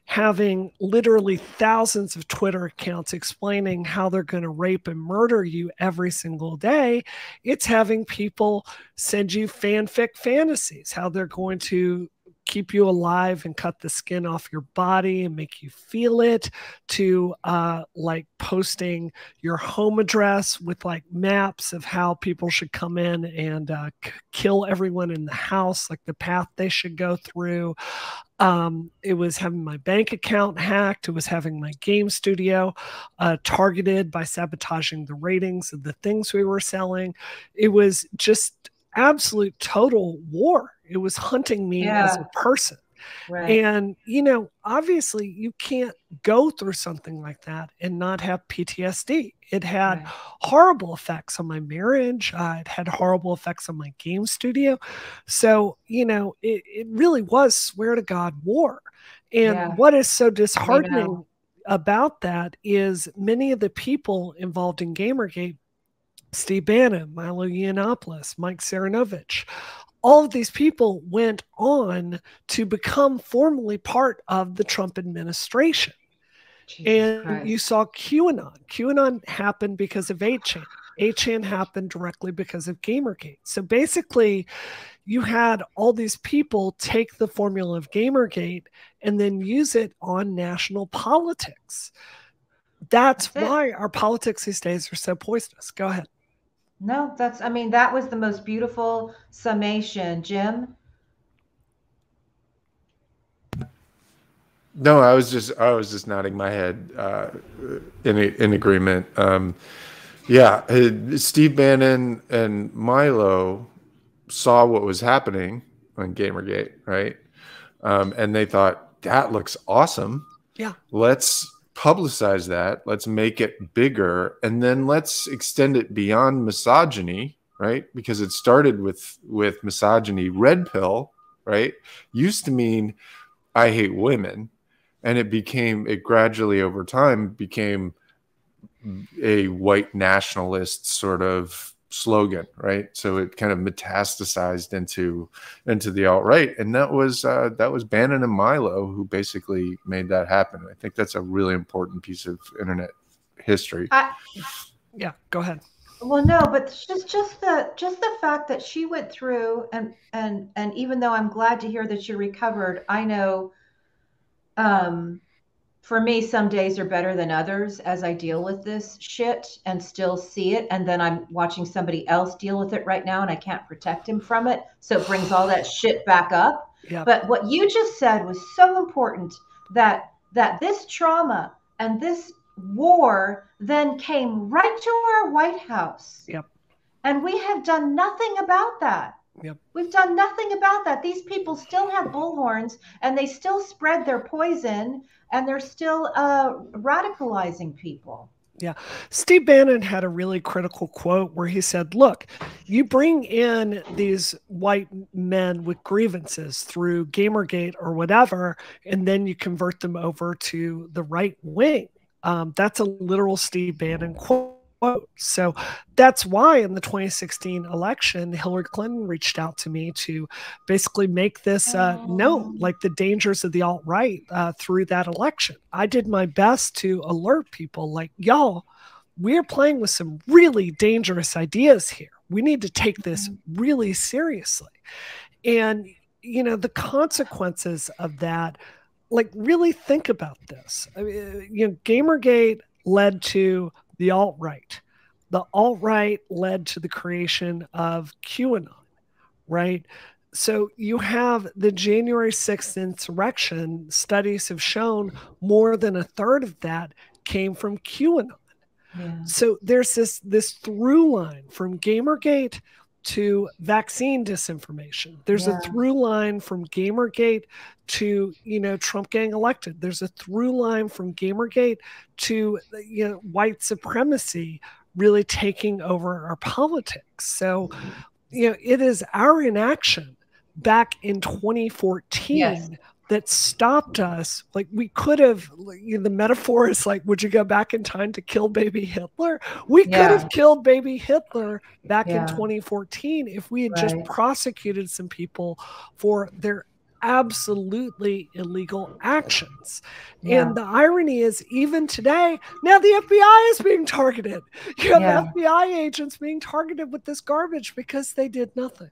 having literally thousands of Twitter accounts explaining how they're going to rape and murder you every single day. It's having people send you fanfic fantasies, how they're going to keep you alive and cut the skin off your body and make you feel it, to like posting your home address with like maps of how people should come in and kill everyone in the house, like the path they should go through. It was having my bank account hacked. It was having my game studio targeted by sabotaging the ratings of the things we were selling. It was just absolute total war. It was hunting me as a person. Right. And, you know, obviously you can't go through something like that and not have PTSD. It had horrible effects on my marriage. It had horrible effects on my game studio. So, you know, it really was swear to God war. And what is so disheartening about that is many of the people involved in Gamergate, Steve Bannon, Milo Yiannopoulos, Mike Ceranovich, all of these people went on to become formally part of the Trump administration. You saw QAnon. QAnon happened because of 8chan. 8chan happened directly because of Gamergate. So basically, you had all these people take the formula of Gamergate and then use it on national politics. That's why our politics these days are so poisonous. Go ahead. No, I mean, that was the most beautiful summation. Jim? No, I was just nodding my head in agreement. Steve Bannon and Milo saw what was happening on Gamergate, right? And they thought, that looks awesome. Yeah. Let's publicize that. Let's make it bigger. And then let's extend it beyond misogyny, right? Because it started with misogyny. Red pill, right, used to mean I hate women. And it gradually over time became a white nationalist sort of slogan, right? So it kind of metastasized into the alt-right, and that was Bannon and Milo who basically made that happen. I think that's a really important piece of internet history. Yeah, go ahead. Well, no, but just the fact that she went through and even though I'm glad to hear that you recovered, I know for me, some days are better than others as I deal with this shit and still see it. And then I'm watching somebody else deal with it right now and I can't protect him from it. So it brings all that shit back up. Yep. But what you just said was so important, that this trauma and this war then came right to our White House. Yep. And we have done nothing about that. Yep. We've done nothing about that. These people still have bullhorns and they still spread their poison and they're still radicalizing people. Yeah. Steve Bannon had a really critical quote where he said, look, you bring in these white men with grievances through Gamergate or whatever, and then you convert them over to the right wing. That's a literal Steve Bannon quote. So that's why in the 2016 election, Hillary Clinton reached out to me to basically make this known, like the dangers of the alt-right through that election. I did my best to alert people like, y'all, we're playing with some really dangerous ideas here. We need to take this really seriously. And, you know, the consequences of that, like, really think about this. I mean, you know, Gamergate led to the alt-right. The alt-right led to the creation of QAnon, right? So you have the January 6th insurrection. Studies have shown more than a third of that came from QAnon. Yeah. So there's this through line from Gamergate to vaccine disinformation. There's a through line from Gamergate to, you know, Trump getting elected. There's a through line from Gamergate to, you know, white supremacy really taking over our politics. So, you know, it is our inaction back in 2014 Yes. that stopped us. Like, we could have, you know, the metaphor is like, would you go back in time to kill baby Hitler? We could have killed baby Hitler back in 2014 if we had just prosecuted some people for their absolutely illegal actions. And the irony is, even today, now the FBI is being targeted. You have FBI agents being targeted with this garbage because they did nothing.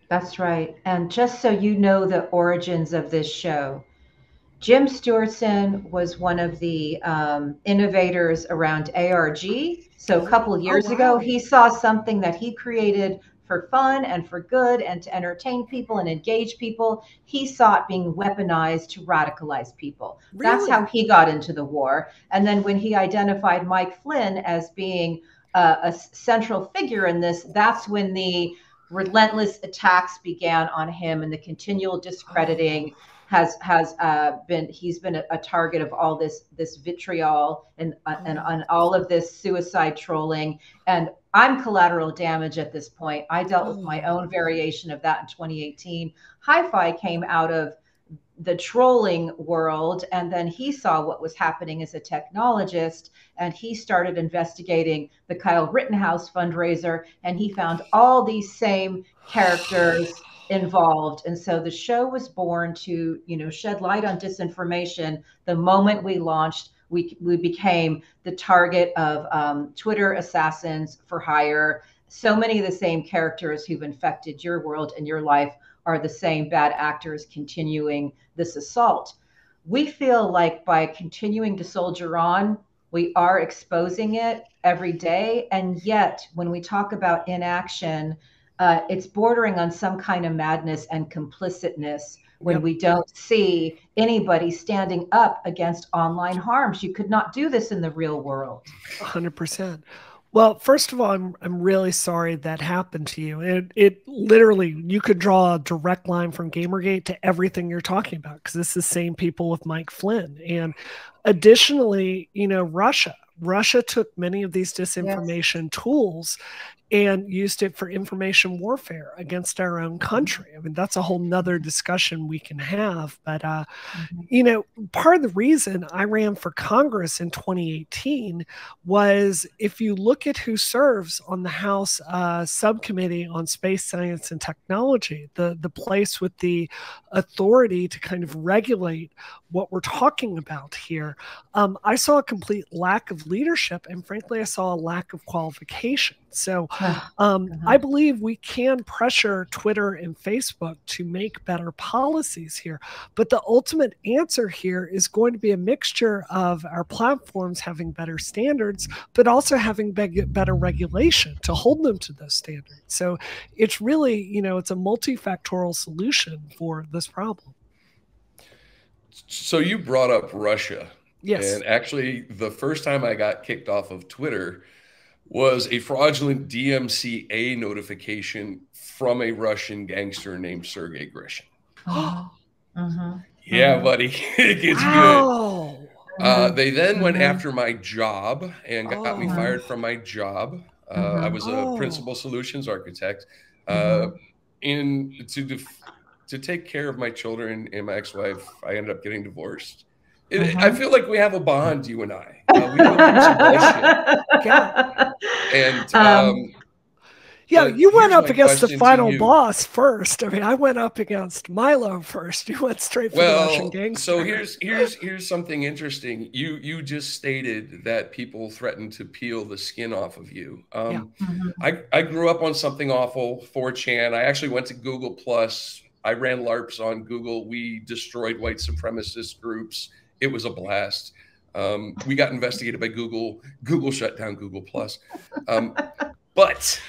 That's right. And just so you know the origins of this show, Jim Stewartson was one of the innovators around ARG. So a couple of years ago, he saw something that he created for fun and for good and to entertain people and engage people. He saw it being weaponized to radicalize people. That's how he got into the war. And then when he identified Mike Flynn as being a central figure in this, that's when the relentless attacks began on him and the continual discrediting he's been a target of all this vitriol and all of this suicide trolling. And I'm collateral damage at this point. I dealt with my own variation of that in 2018. Hi-Fi came out of the trolling world, and then he saw what was happening as a technologist, and he started investigating the Kyle Rittenhouse fundraiser, and he found all these same characters involved. And so the show was born to, you know, shed light on disinformation. The moment we launched, we became the target of Twitter assassins for hire. So many of the same characters who've infected your world and your life are the same bad actors continuing this assault. We feel like by continuing to soldier on, we are exposing it every day. And yet, when we talk about inaction, it's bordering on some kind of madness and complicitness when we don't see anybody standing up against online harms. You could not do this in the real world. 100%. Well, first of all, I'm really sorry that happened to you. It literally, you could draw a direct line from Gamergate to everything you're talking about, because it's the same people with Mike Flynn. And additionally, you know, Russia took many of these disinformation tools and used it for information warfare against our own country. I mean, that's a whole nother discussion we can have. But, you know, part of the reason I ran for Congress in 2018 was, if you look at who serves on the House Subcommittee on Space Science and Technology, the place with the authority to kind of regulate what we're talking about here, I saw a complete lack of leadership, and frankly, I saw a lack of qualification. So I believe we can pressure Twitter and Facebook to make better policies here. But the ultimate answer here is going to be a mixture of our platforms having better standards, but also having better regulation to hold them to those standards. So it's really, you know, it's a multifactorial solution for this problem. So you brought up Russia. Yes. And actually, the first time I got kicked off of Twitter was a fraudulent DMCA notification from a Russian gangster named Sergei Grishin. Yeah, buddy, it gets good. They then went after my job and got me fired from my job. I was a principal solutions architect. To take care of my children and my ex-wife, I ended up getting divorced. I feel like we have a bond, you and I. We go through some bullshit. And yeah, you went up against the final boss first. I mean, I went up against Milo first. You went straight for the Russian gangster. So here's something interesting. You just stated that people threaten to peel the skin off of you. I grew up on something awful, 4chan. I actually went to Google+. I ran LARPs on Google. We destroyed white supremacist groups. It was a blast. We got investigated by Google. Google shut down Google+. But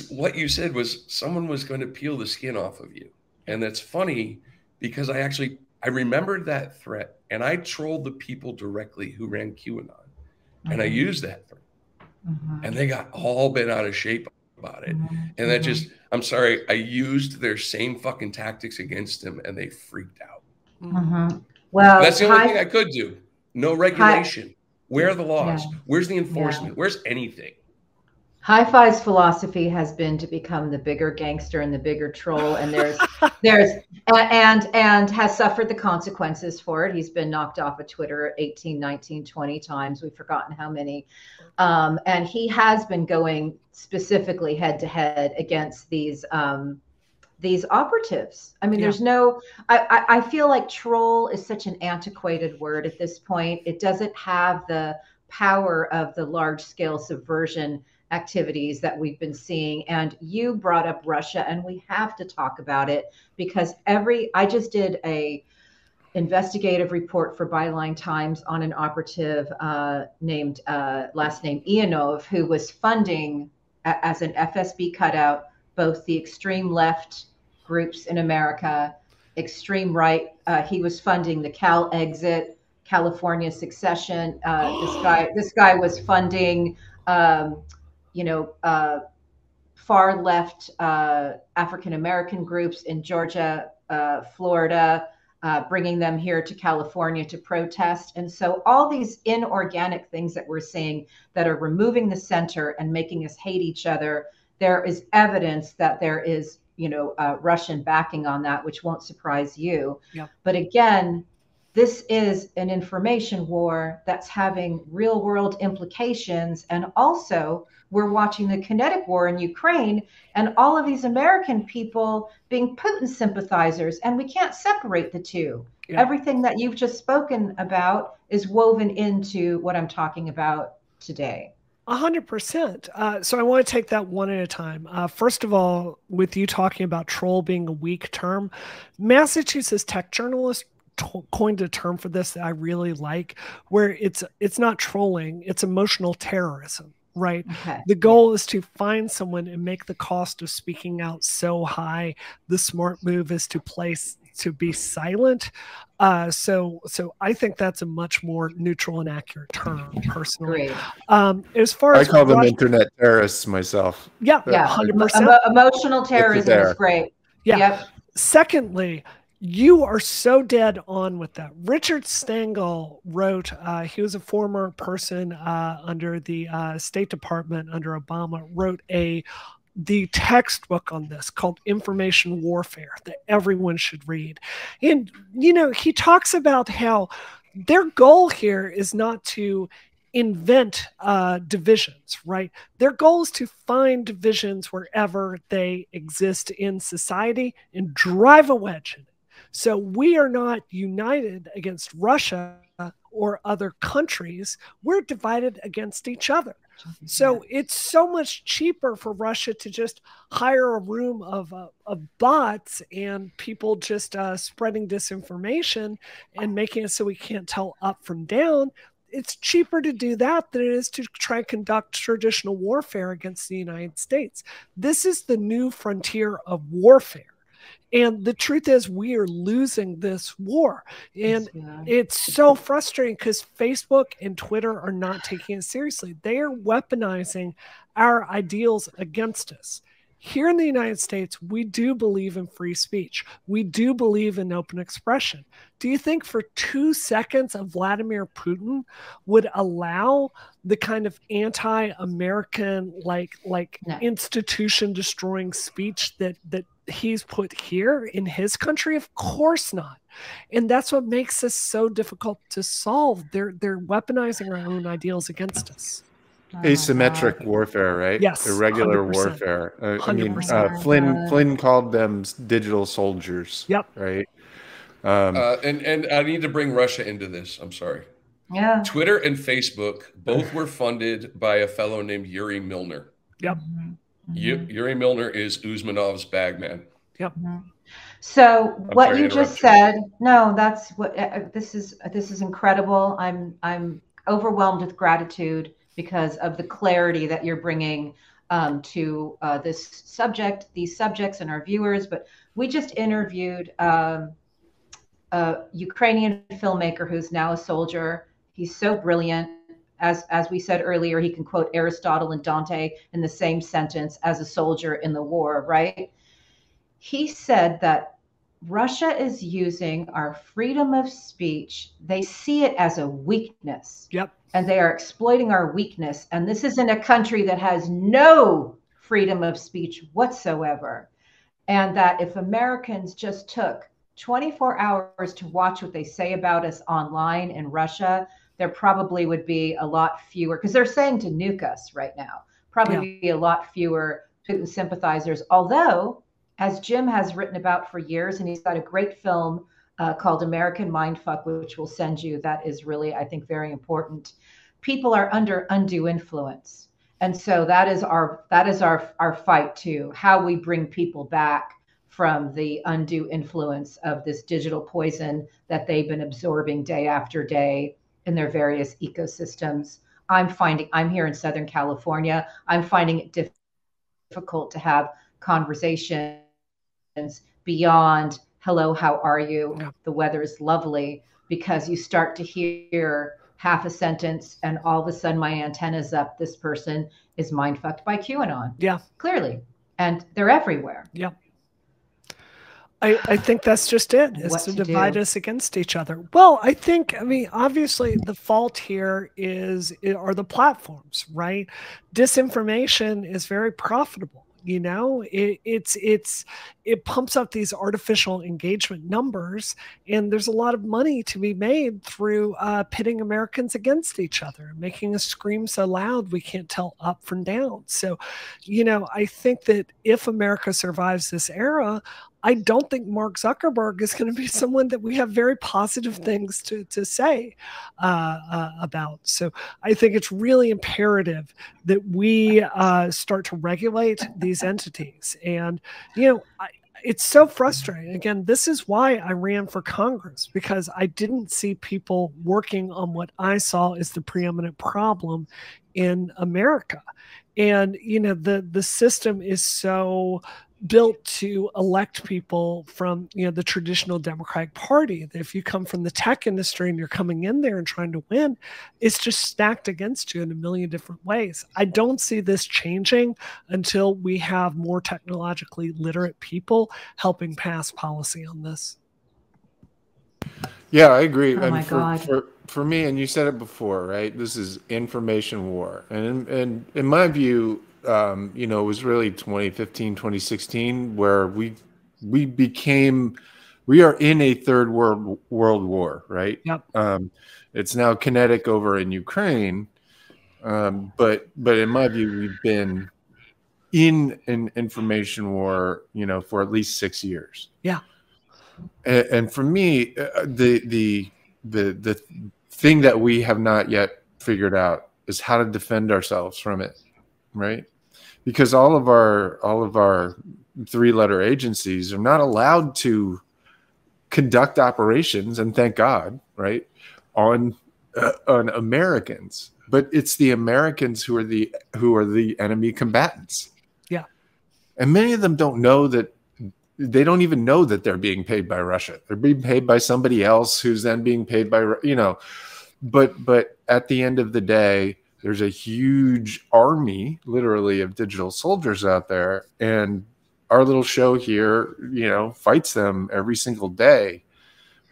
what you said was someone was going to peel the skin off of you. And that's funny because I remembered that threat, and I trolled the people directly who ran QAnon. And I used that threat. And they got all bent out of shape about it. And that just, I'm sorry, I used their same fucking tactics against them, and they freaked out. Well, that's the only thing I could do. No regulation. Where are the laws? Where's the enforcement? Where's anything? Hi-Fi's philosophy has been to become the bigger gangster and the bigger troll, and and has suffered the consequences for it. He's been knocked off of Twitter 18, 19, 20 times. We've forgotten how many. And he has been going specifically head to head against these operatives. I mean, there's no, I feel like troll is such an antiquated word at this point. It doesn't have the power of the large scale subversion activities that we've been seeing. And you brought up Russia, and we have to talk about it because I just did a investigative report for Byline Times on an operative named last name Ianov, who was funding as an FSB cutout both the extreme left groups in America, extreme right. He was funding the Cal Exit, California Secession. This guy was funding far left African American groups in Georgia, Florida, bringing them here to California to protest. And so all these inorganic things that we're seeing that are removing the center and making us hate each other, there is evidence that there is, Russian backing on that, which won't surprise you. Yep. But again, this is an information war that's having real world implications. And also we're watching the kinetic war in Ukraine and all of these American people being Putin sympathizers. And we can't separate the two. Yeah. Everything that you've just spoken about is woven into what I'm talking about today. 100%. So I want to take that one at a time. First of all, with you talking about troll being a weak term, Massachusetts tech journalist coined a term for this that I really like, where it's not trolling, it's emotional terrorism, right? Okay. The goal is to find someone and make the cost of speaking out so high. The smart move is to be silent. So I think that's a much more neutral and accurate term, personally. As far as I call them internet terrorists myself. Yeah, 100%. Emotional terrorism is great. Yeah. Yep. Secondly, you are so dead on with that. Richard Stengel wrote, he was a former person under the State Department under Obama, wrote the textbook on this called Information Warfare that everyone should read. And, he talks about how their goal here is not to invent divisions, right? Their goal is to find divisions wherever they exist in society and drive a wedge in it. So we are not united against Russia or other countries. We're divided against each other. So it's so much cheaper for Russia to just hire a room of bots and people just spreading disinformation and making it so we can't tell up from down. It's cheaper to do that than it is to try and conduct traditional warfare against the United States. This is the new frontier of warfare. And the truth is we are losing this war. And it's so frustrating because Facebook and Twitter are not taking it seriously. They are weaponizing our ideals against us. Here in the United States, we do believe in free speech. We do believe in open expression. Do you think for 2 seconds of Vladimir Putin would allow the kind of anti-American, institution destroying speech that he's put here in his country? Of course not. And that's what makes this so difficult to solve. They're weaponizing our own ideals against us. Asymmetric warfare, right? Yes. Irregular 100%. warfare. I mean, 100%. Flynn called them digital soldiers. Yep. Right. And I need to bring Russia into this. I'm sorry. Yeah. Twitter and Facebook both were funded by a fellow named Yuri Milner. Yep. Yuri Milner is Usmanov's bagman. Yep. So what you just said, no, that's what this is incredible. I'm overwhelmed with gratitude because of the clarity that you're bringing to these subjects and our viewers. But we just interviewed a Ukrainian filmmaker who's now a soldier. He's so brilliant. As we said earlier, he can quote Aristotle and Dante in the same sentence as a soldier in the war, right? He said that Russia is using our freedom of speech. They see it as a weakness. Yep. And they are exploiting our weakness. And this is in a country that has no freedom of speech whatsoever. And that if Americans just took 24 hours to watch what they say about us online in Russia, there probably would be a lot fewer, because they're saying to nuke us right now, probably be a lot fewer Putin sympathizers. Although, as Jim has written about for years, and he's got a great film called American Mindfuck, which we'll send you, that is really, I think, very important. People are under undue influence. And so that is our fight too, how we bring people back from the undue influence of this digital poison that they've been absorbing day after day in their various ecosystems. I'm here in Southern California. I'm finding it difficult to have conversations beyond hello, how are you? Yeah. The weather is lovely, because you start to hear half a sentence and all of a sudden my antenna's up. This person is mind fucked by QAnon. Yeah. Clearly. And they're everywhere. Yeah. I think that's just it, is to divide us against each other. Well, I mean, obviously the fault here are the platforms, right? Disinformation is very profitable. You know, it pumps up these artificial engagement numbers, and there's a lot of money to be made through pitting Americans against each other, making us scream so loud we can't tell up from down. So, you know, I think that if America survives this era, I don't think Mark Zuckerberg is going to be someone that we have very positive things to say about. So I think it's really imperative that we start to regulate these entities. And, you know, it's so frustrating. Again, this is why I ran for Congress, because I didn't see people working on what I saw as the preeminent problem in America. And, you know, the system is so built to elect people from, you know, the traditional Democratic Party. If you come from the tech industry and you're coming in there and trying to win, it's just stacked against you in a million different ways. I don't see this changing until we have more technologically literate people helping pass policy on this. Yeah, I agree. Oh my God. For me, and you said it before, right? This is information war. And in my view, you know, it was really 2015, 2016, where we are in a third world war, right? Yep. It's now kinetic over in Ukraine. But in my view, we've been in an information war, you know, for at least 6 years. Yeah. And for me, the thing that we have not yet figured out is how to defend ourselves from it, right? Because all of our three-letter agencies are not allowed to conduct operations, and thank God, right, on Americans. But it's the Americans who are the enemy combatants. Yeah, and many of them don't know that. They don't even know that they're being paid by Russia. They're being paid by somebody else who's then being paid by, you know. But at the end of the day, there's a huge army, literally, of digital soldiers out there, and our little show here, you know, fights them every single day.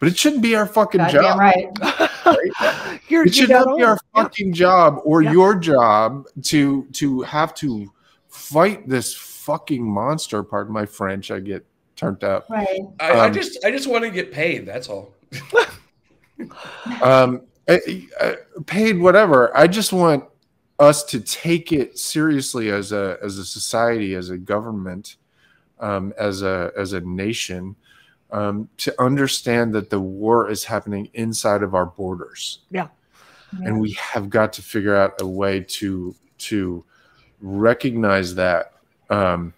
But it shouldn't be our fucking job. Right. Right? It should not be our fucking job or your job to have to fight this fucking monster. Pardon my French. I get turned up. Right. I just want to get paid. That's all. Paid whatever. I just want us to take it seriously as a society, as a government, as a nation, to understand that the war is happening inside of our borders. Yeah. And we have got to figure out a way to recognize that, and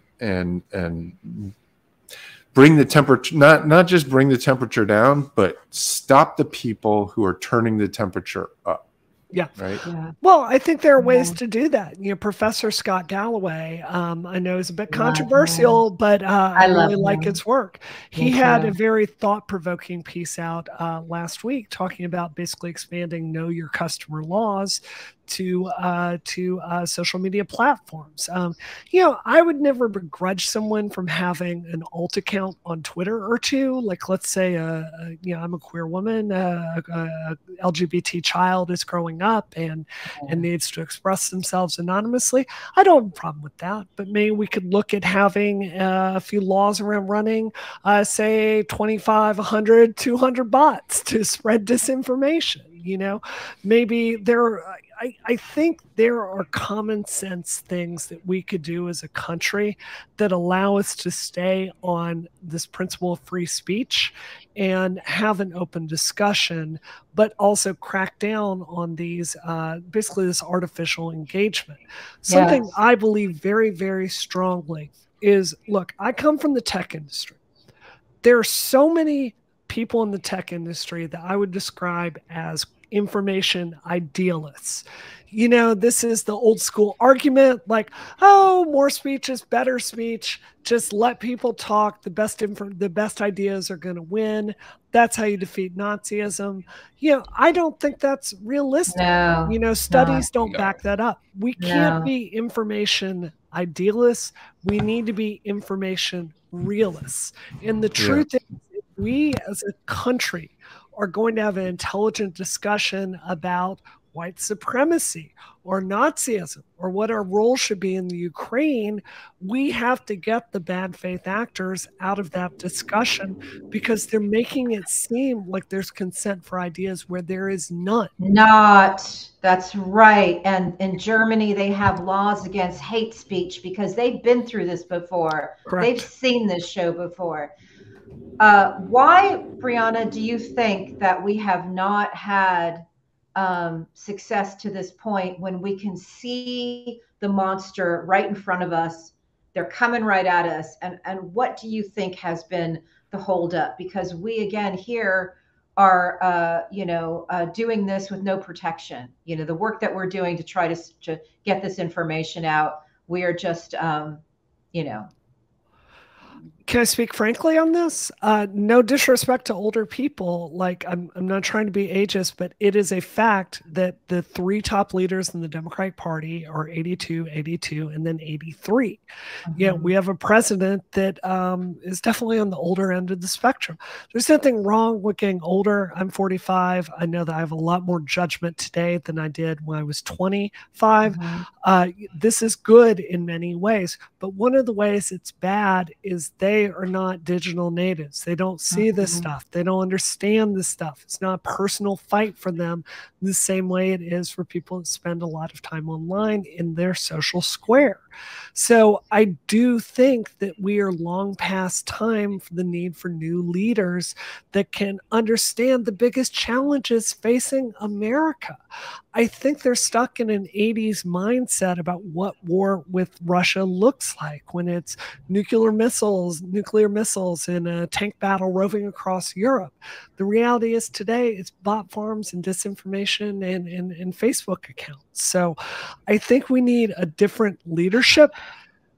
bring the temperature, not just bring the temperature down, but stop the people who are turning the temperature up. Yeah. Right. Yeah. Well, I think there are ways to do that. You know, Professor Scott Galloway, I know is a bit controversial, but I really like his work. He had a very thought-provoking piece out last week talking about basically expanding know your customer laws to social media platforms. You know, I would never begrudge someone from having an alt account on Twitter or two. Like, let's say, you know, I'm a queer woman, a LGBT child is growing up and needs to express themselves anonymously. I don't have a problem with that, but maybe we could look at having a few laws around running, say 25, 100, 200 bots to spread disinformation. You know, maybe I think there are common sense things that we could do as a country that allow us to stay on this principle of free speech and have an open discussion, but also crack down on these, basically this artificial engagement. Something Yes. I believe very, very strongly is, look, I come from the tech industry. There are so many people in the tech industry that I would describe as information idealists. You know, this is the old school argument, like, oh, more speech is better speech. Just let people talk. The best ideas are going to win. That's how you defeat Nazism. You know, I don't think that's realistic. No, You know, studies don't No. back that up. We can't be information idealists. We need to be information realists. And the truth is, if we as a country are going to have an intelligent discussion about white supremacy or Nazism or what our role should be in the Ukraine, we have to get the bad faith actors out of that discussion because they're making it seem like there's consent for ideas where there is none. That's right. And in Germany, they have laws against hate speech because they've been through this before. Correct. They've seen this show before. Why, Brianna, do you think that we have not had success to this point when we can see the monster right in front of us? They're coming right at us. And what do you think has been the holdup? Because we, again, here are, doing this with no protection. You know, the work that we're doing to try to get this information out, we are just, Can I speak frankly on this? No disrespect to older people. Like, I'm not trying to be ageist, but it is a fact that the three top leaders in the Democratic Party are 82, 82, and then 83. Yeah, we have a president that is definitely on the older end of the spectrum. There's nothing wrong with getting older. I'm 45. I know that I have a lot more judgment today than I did when I was 25. This is good in many ways, but one of the ways it's bad is they are not digital natives. They don't see this stuff. They don't understand this stuff. It's not a personal fight for them the same way it is for people that spend a lot of time online in their social square. So I do think that we are long past time for the need for new leaders that can understand the biggest challenges facing America. I think they're stuck in an 80s mindset about what war with Russia looks like when it's nuclear missiles in a tank battle roving across Europe. The reality is today it's bot farms and disinformation and Facebook accounts. So I think we need a different leadership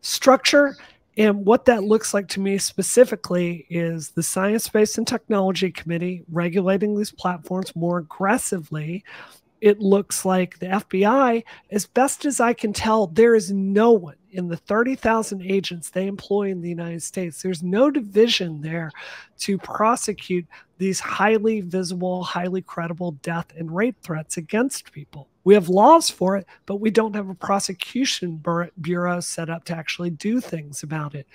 structure. And what that looks like to me specifically is the Science, Space, and Technology Committee regulating these platforms more aggressively. It looks like the FBI, as best as I can tell, there is no one in the 30,000 agents they employ in the United States. There's no division there to prosecute these highly visible, highly credible death and rape threats against people. We have laws for it, but we don't have a prosecution bureau set up to actually do things about it.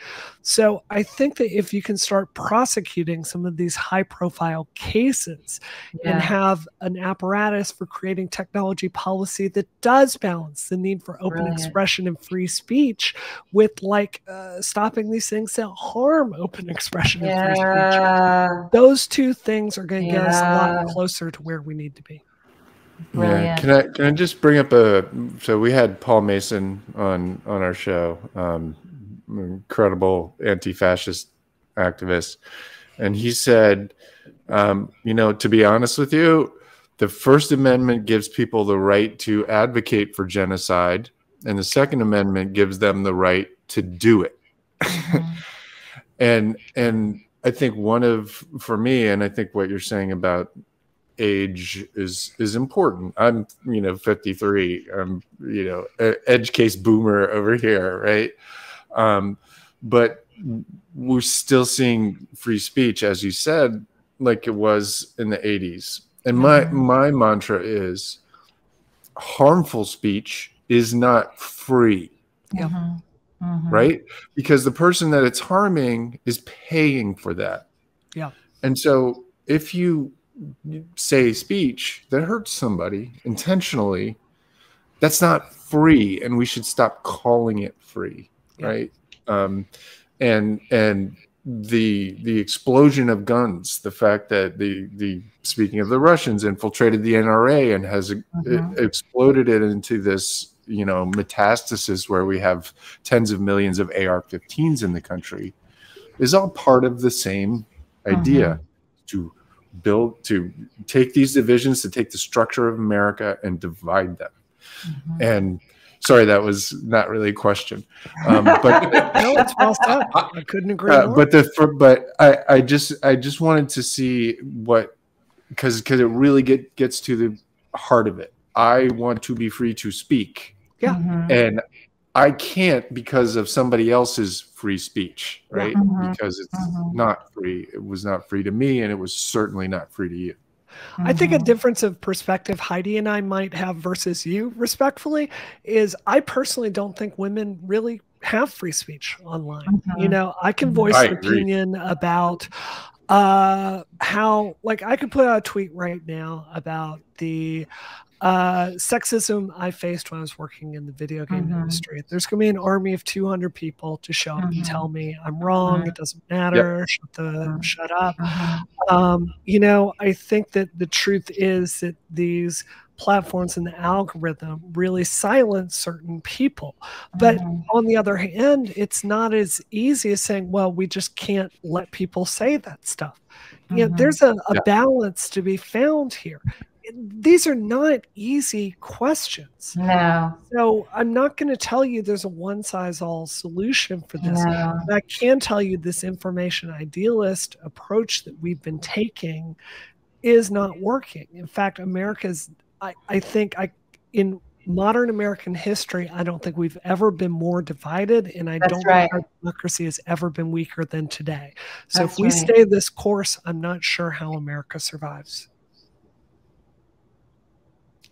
So I think that if you can start prosecuting some of these high-profile cases and have an apparatus for creating technology policy that does balance the need for open expression and free speech with stopping these things that harm open expression and free speech, those two things are going to get us a lot closer to where we need to be. Brilliant. Can I just bring up so we had Paul Mason on our show, incredible anti-fascist activist, and he said, to be honest with you, the First Amendment gives people the right to advocate for genocide, and the Second Amendment gives them the right to do it. And I think for me, and I think what you're saying about age is important. I'm 53. I'm edge case boomer over here, right? But we're still seeing free speech, as you said, like it was in the 80s. And my mantra is harmful speech is not free. Yeah. Right? Because the person that it's harming is paying for that. Yeah. And so if you say speech that hurts somebody intentionally, that's not free, and we should stop calling it free. Yeah. Right? And the explosion of guns, the fact that the speaking of the Russians infiltrated the NRA and has exploded it into this metastasis where we have tens of millions of AR-15s in the country, is all part of the same idea to take these divisions, to take the structure of America and divide them. And sorry, that was not really a question, but no, it's well said. I couldn't agree more. But I just wanted to see what, because it really gets to the heart of it. I want to be free to speak. Yeah. And I can't because of somebody else's free speech, right? Because it's not free. It was not free to me, and it was certainly not free to you. I think a difference of perspective Heidi and I might have versus you, respectfully, is I personally don't think women really have free speech online. I can voice an opinion about how, like, I could put out a tweet right now about the sexism I faced when I was working in the video game industry. There's going to be an army of 200 people to show up and tell me I'm wrong. It doesn't matter. Shut up. I think that the truth is that these platforms and the algorithm really silence certain people. But on the other hand, it's not as easy as saying, well, we just can't let people say that stuff. There's a balance to be found here. These are not easy questions. No. So I'm not going to tell you there's a one-size-all solution for this. No. But I can tell you this information idealist approach that we've been taking is not working. In fact, I think in modern American history, I don't think we've ever been more divided, and I don't think our democracy has ever been weaker than today. So if we stay this course, I'm not sure how America survives.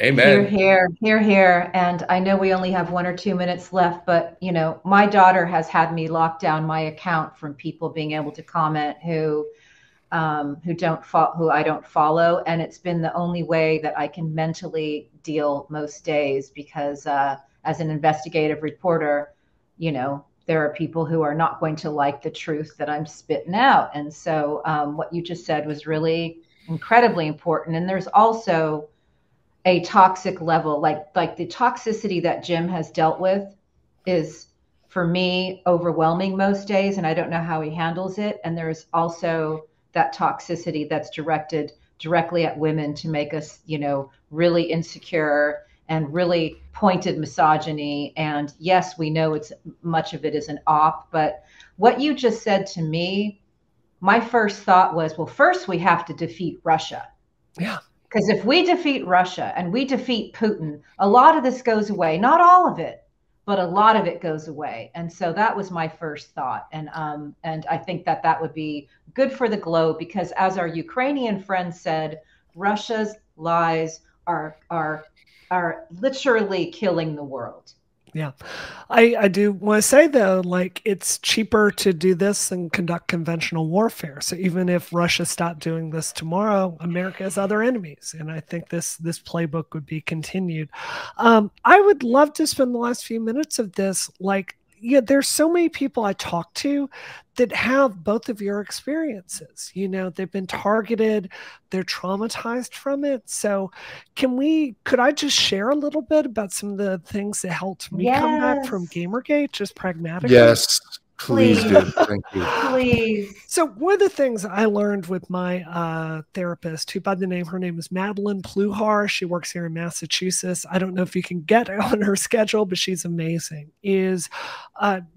Amen. Here. And I know we only have 1 or 2 minutes left, but my daughter has had me lock down my account from people being able to comment who I don't follow, and it's been the only way that I can mentally deal most days, because as an investigative reporter, there are people who are not going to like the truth that I'm spitting out. And so what you just said was really incredibly important. And there's also a toxic level, like the toxicity that Jim has dealt with is, for me, overwhelming most days, and I don't know how he handles it. And there's also that toxicity that's directed directly at women to make us, really insecure, and really pointed misogyny. And yes, we know much of it is an op, but what you just said to me, my first thought was, well, first we have to defeat Russia. Yeah. Because if we defeat Russia and we defeat Putin, a lot of this goes away. Not all of it, but a lot of it goes away. And so that was my first thought. And I think that would be good for the globe, because as our Ukrainian friend said, Russia's lies are literally killing the world. Yeah. I do want to say, though, like, it's cheaper to do this than conduct conventional warfare. So even if Russia stopped doing this tomorrow, America has other enemies. And I think this playbook would be continued. I would love to spend the last few minutes of this, there's so many people I talk to that have both of your experiences. They've been targeted, they're traumatized from it. So could I just share a little bit about some of the things that helped me come back from Gamergate, just pragmatically? Yes, Please do. Thank you. Please. So one of the things I learned with my therapist, who by the name, her name is Madeline Pluhar. She works here in Massachusetts. I don't know if you can get on her schedule, but she's amazing. Is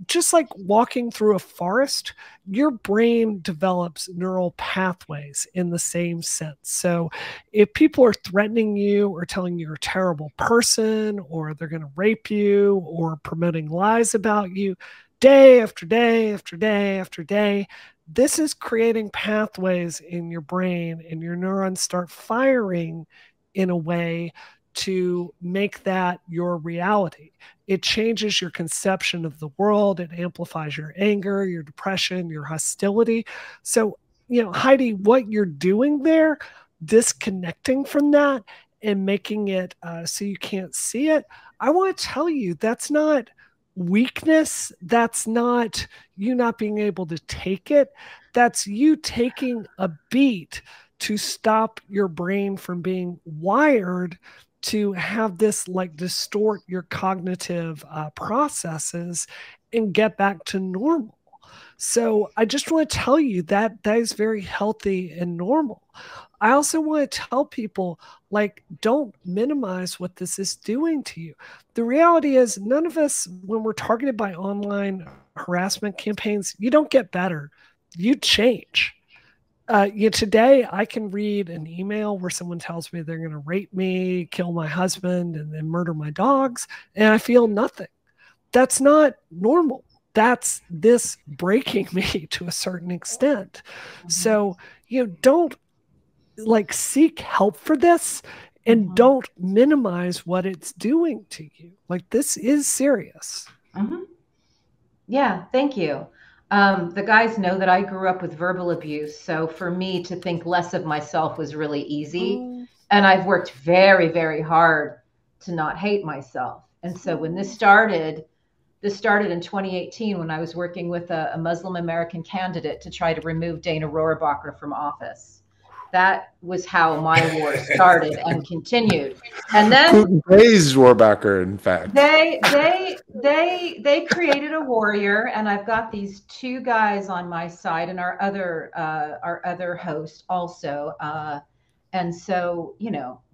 just like walking through a forest, your brain develops neural pathways in the same sense. So if people are threatening you or telling you you're a terrible person, or they're going to rape you, or promoting lies about you, day after day after day after day, this is creating pathways in your brain, and your neurons start firing in a way to make that your reality. It changes your conception of the world. It amplifies your anger, your depression, your hostility. So, Heidi, what you're doing there, disconnecting from that and making it so you can't see it, I want to tell you, that's not weakness. That's not you not being able to take it. That's you taking a beat to stop your brain from being wired to have this like distort your cognitive processes and get back to normal. So I just want to tell you that that is very healthy and normal. I also want to tell people, like, don't minimize what this is doing to you. The reality is, none of us, when we're targeted by online harassment campaigns, you don't get better. You change. Today, I can read an email where someone tells me they're going to rape me, kill my husband, and then murder my dogs, and I feel nothing. That's not normal. That's this breaking me to a certain extent. So, don't seek help for this, and don't minimize what it's doing to you. Like, this is serious. Yeah, thank you. The guys know that I grew up with verbal abuse. So for me to think less of myself was really easy. And I've worked very, very hard to not hate myself. And so when this started in 2018, when I was working with a Muslim American candidate to try to remove Dana Rohrabacher from office. That was how my war started and continued. And then Putin praised Rohrabacher, in fact. They created a warrior, and I've got these two guys on my side, and our other host also. And so,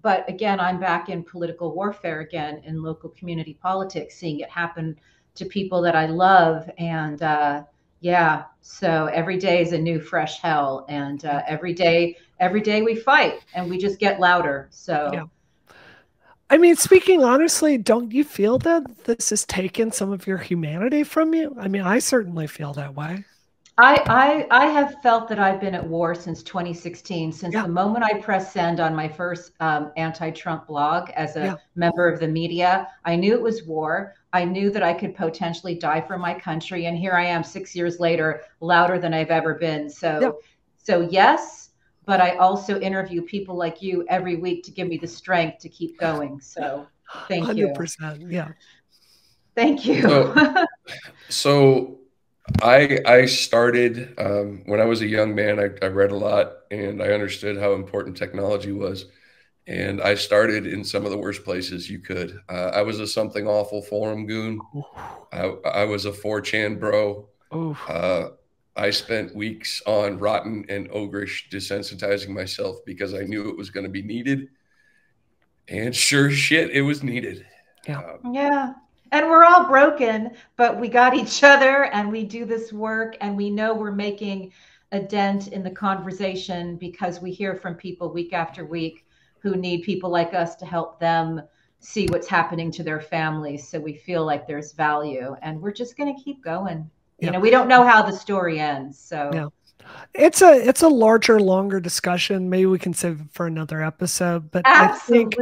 but again, I'm back in political warfare again, in local community politics, seeing it happen to people that I love. And yeah, so every day is a new fresh hell, and every day we fight, and we just get louder. So yeah. I mean, speaking honestly, don't you feel that this has taken some of your humanity from you? I mean, I certainly feel that way. I have felt that I've been at war since 2016, since the moment I pressed send on my first anti-Trump blog as a member of the media. I knew it was war. I knew that I could potentially die for my country. And here I am 6 years later, louder than I've ever been. So yes, but I also interview people like you every week to give me the strength to keep going. So thank 100%, you. 100%, yeah. Thank you. So I started when I was a young man. I read a lot, and I understood how important technology was. And I started in some of the worst places you could. I was a something awful forum goon. I was a 4chan bro. I spent weeks on Rotten and Ogrish desensitizing myself because I knew it was going to be needed. And sure shit, it was needed. Yeah. And we're all broken, but we got each other, and we do this work, and we know we're making a dent in the conversation because we hear from people week after week who need people like us to help them see what's happening to their families. So we feel like there's value, and we're just going to keep going. You know, we don't know how the story ends. So it's a larger, longer discussion. Maybe we can save it for another episode. But I think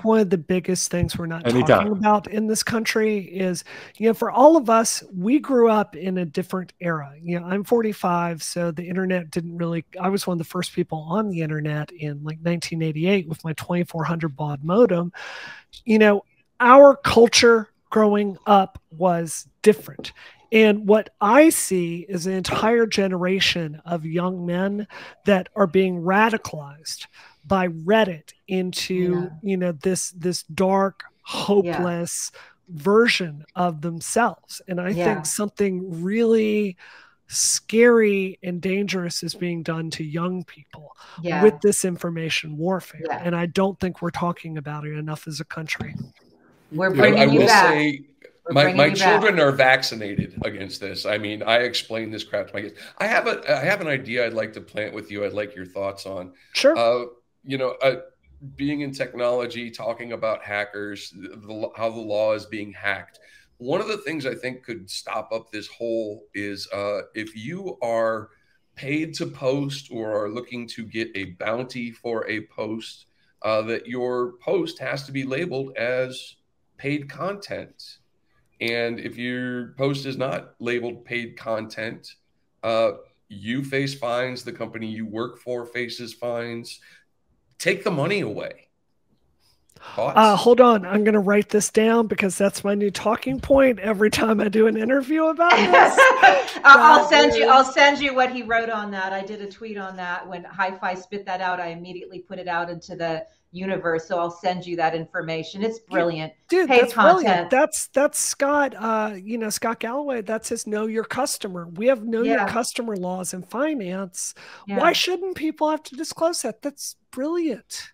one of the biggest things we're not talking about in this country is, for all of us, we grew up in a different era. I'm 45, so the internet didn't really. I was one of the first people on the internet in like 1988 with my 2400 baud modem. Our culture growing up was different. And what I see is an entire generation of young men that are being radicalized by Reddit into, this dark, hopeless, version of themselves. And I think something really scary and dangerous is being done to young people with this information warfare. And I don't think we're talking about it enough as a country. We're bringing you back. Say, my children are vaccinated against this. I mean, I explain this crap to my kids. I have an idea I'd like to plant with you. I'd like your thoughts on. Sure. Being in technology, talking about hackers, how the law is being hacked. One of the things I think could stop up this whole is if you are paid to post or are looking to get a bounty for a post, that your post has to be labeled as paid content. And if your post is not labeled paid content, you face fines. The company you work for faces fines. Take the money away. Hold on. I'm going to write this down because that's my new talking point every time I do an interview about this. I'll send you what he wrote on that. I did a tweet on that. When Hi-Fi spit that out, I immediately put it out into the universe. So I'll send you that information. It's brilliant. Dude, paid that's content. Brilliant. That's Scott, Scott Galloway. That's his know your customer. We have know your customer laws in finance. Why shouldn't people have to disclose that? That's brilliant.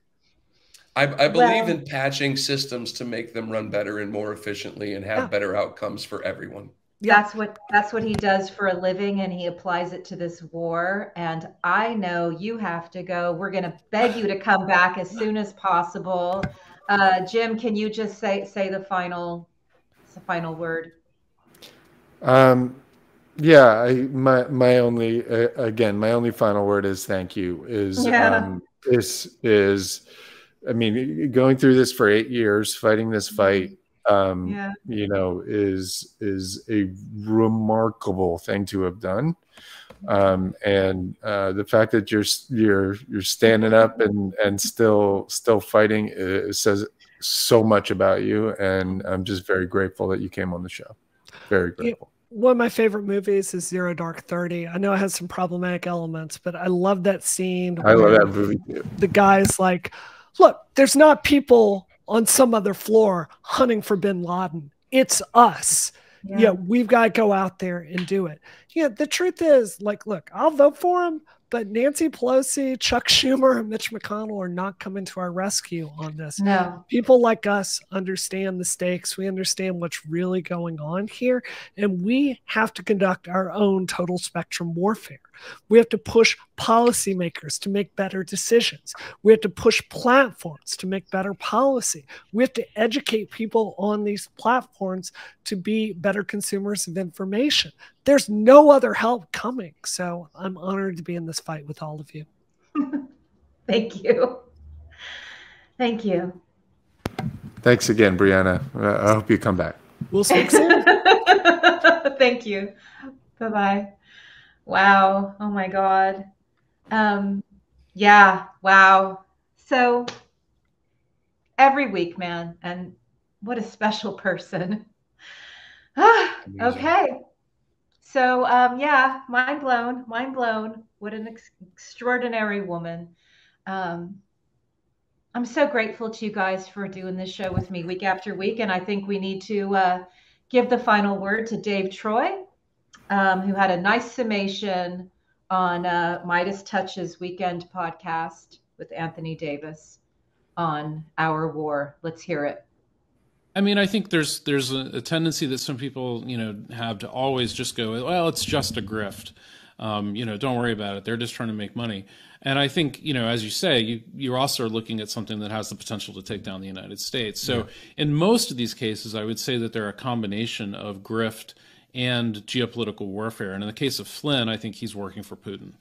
I believe in patching systems to make them run better and more efficiently and have better outcomes for everyone. That's what he does for a living, and he applies it to this war. And I know you have to go. We're going to beg you to come back as soon as possible. Jim, can you just say the final word? Yeah, my only final word is thank you. I mean, going through this for 8 years, fighting this fight, is a remarkable thing to have done. And the fact that you're standing up and still fighting says so much about you. And I'm just very grateful that you came on the show. Very grateful. One of my favorite movies is Zero Dark 30. I know it has some problematic elements, but I love that scene. I love that movie too. The guy's like, look, there's not people on some other floor hunting for bin Laden. It's us. Yeah, we've got to go out there and do it. Yeah, the truth is, like, look, I'll vote for him, but Nancy Pelosi, Chuck Schumer, and Mitch McConnell are not coming to our rescue on this. No. People like us understand the stakes. We understand what's really going on here, and we have to conduct our own total spectrum warfare. We have to push policymakers to make better decisions. We have to push platforms to make better policy. We have to educate people on these platforms to be better consumers of information. There's no other help coming. So I'm honored to be in this fight with all of you. Thank you. Thank you. Thanks again, Brianna. I hope you come back. We'll speak soon. Thank you. Bye-bye. Wow. Oh my God. Yeah. Wow. So every week, man, and what a special person. Okay. So, yeah, mind blown. What an extraordinary woman. I'm so grateful to you guys for doing this show with me week after week. And I think we need to give the final word to Dave Troy, who had a nice summation on Midas Touch's weekend podcast with Anthony Davis on our war. Let's hear it. I mean, I think there's a tendency that some people, have to always just go, well, it's just a grift. Don't worry about it. They're just trying to make money. And I think, as you say, you're also looking at something that has the potential to take down the United States. So in most of these cases, I would say that they're a combination of grift and geopolitical warfare. And in the case of Flynn, I think he's working for Putin.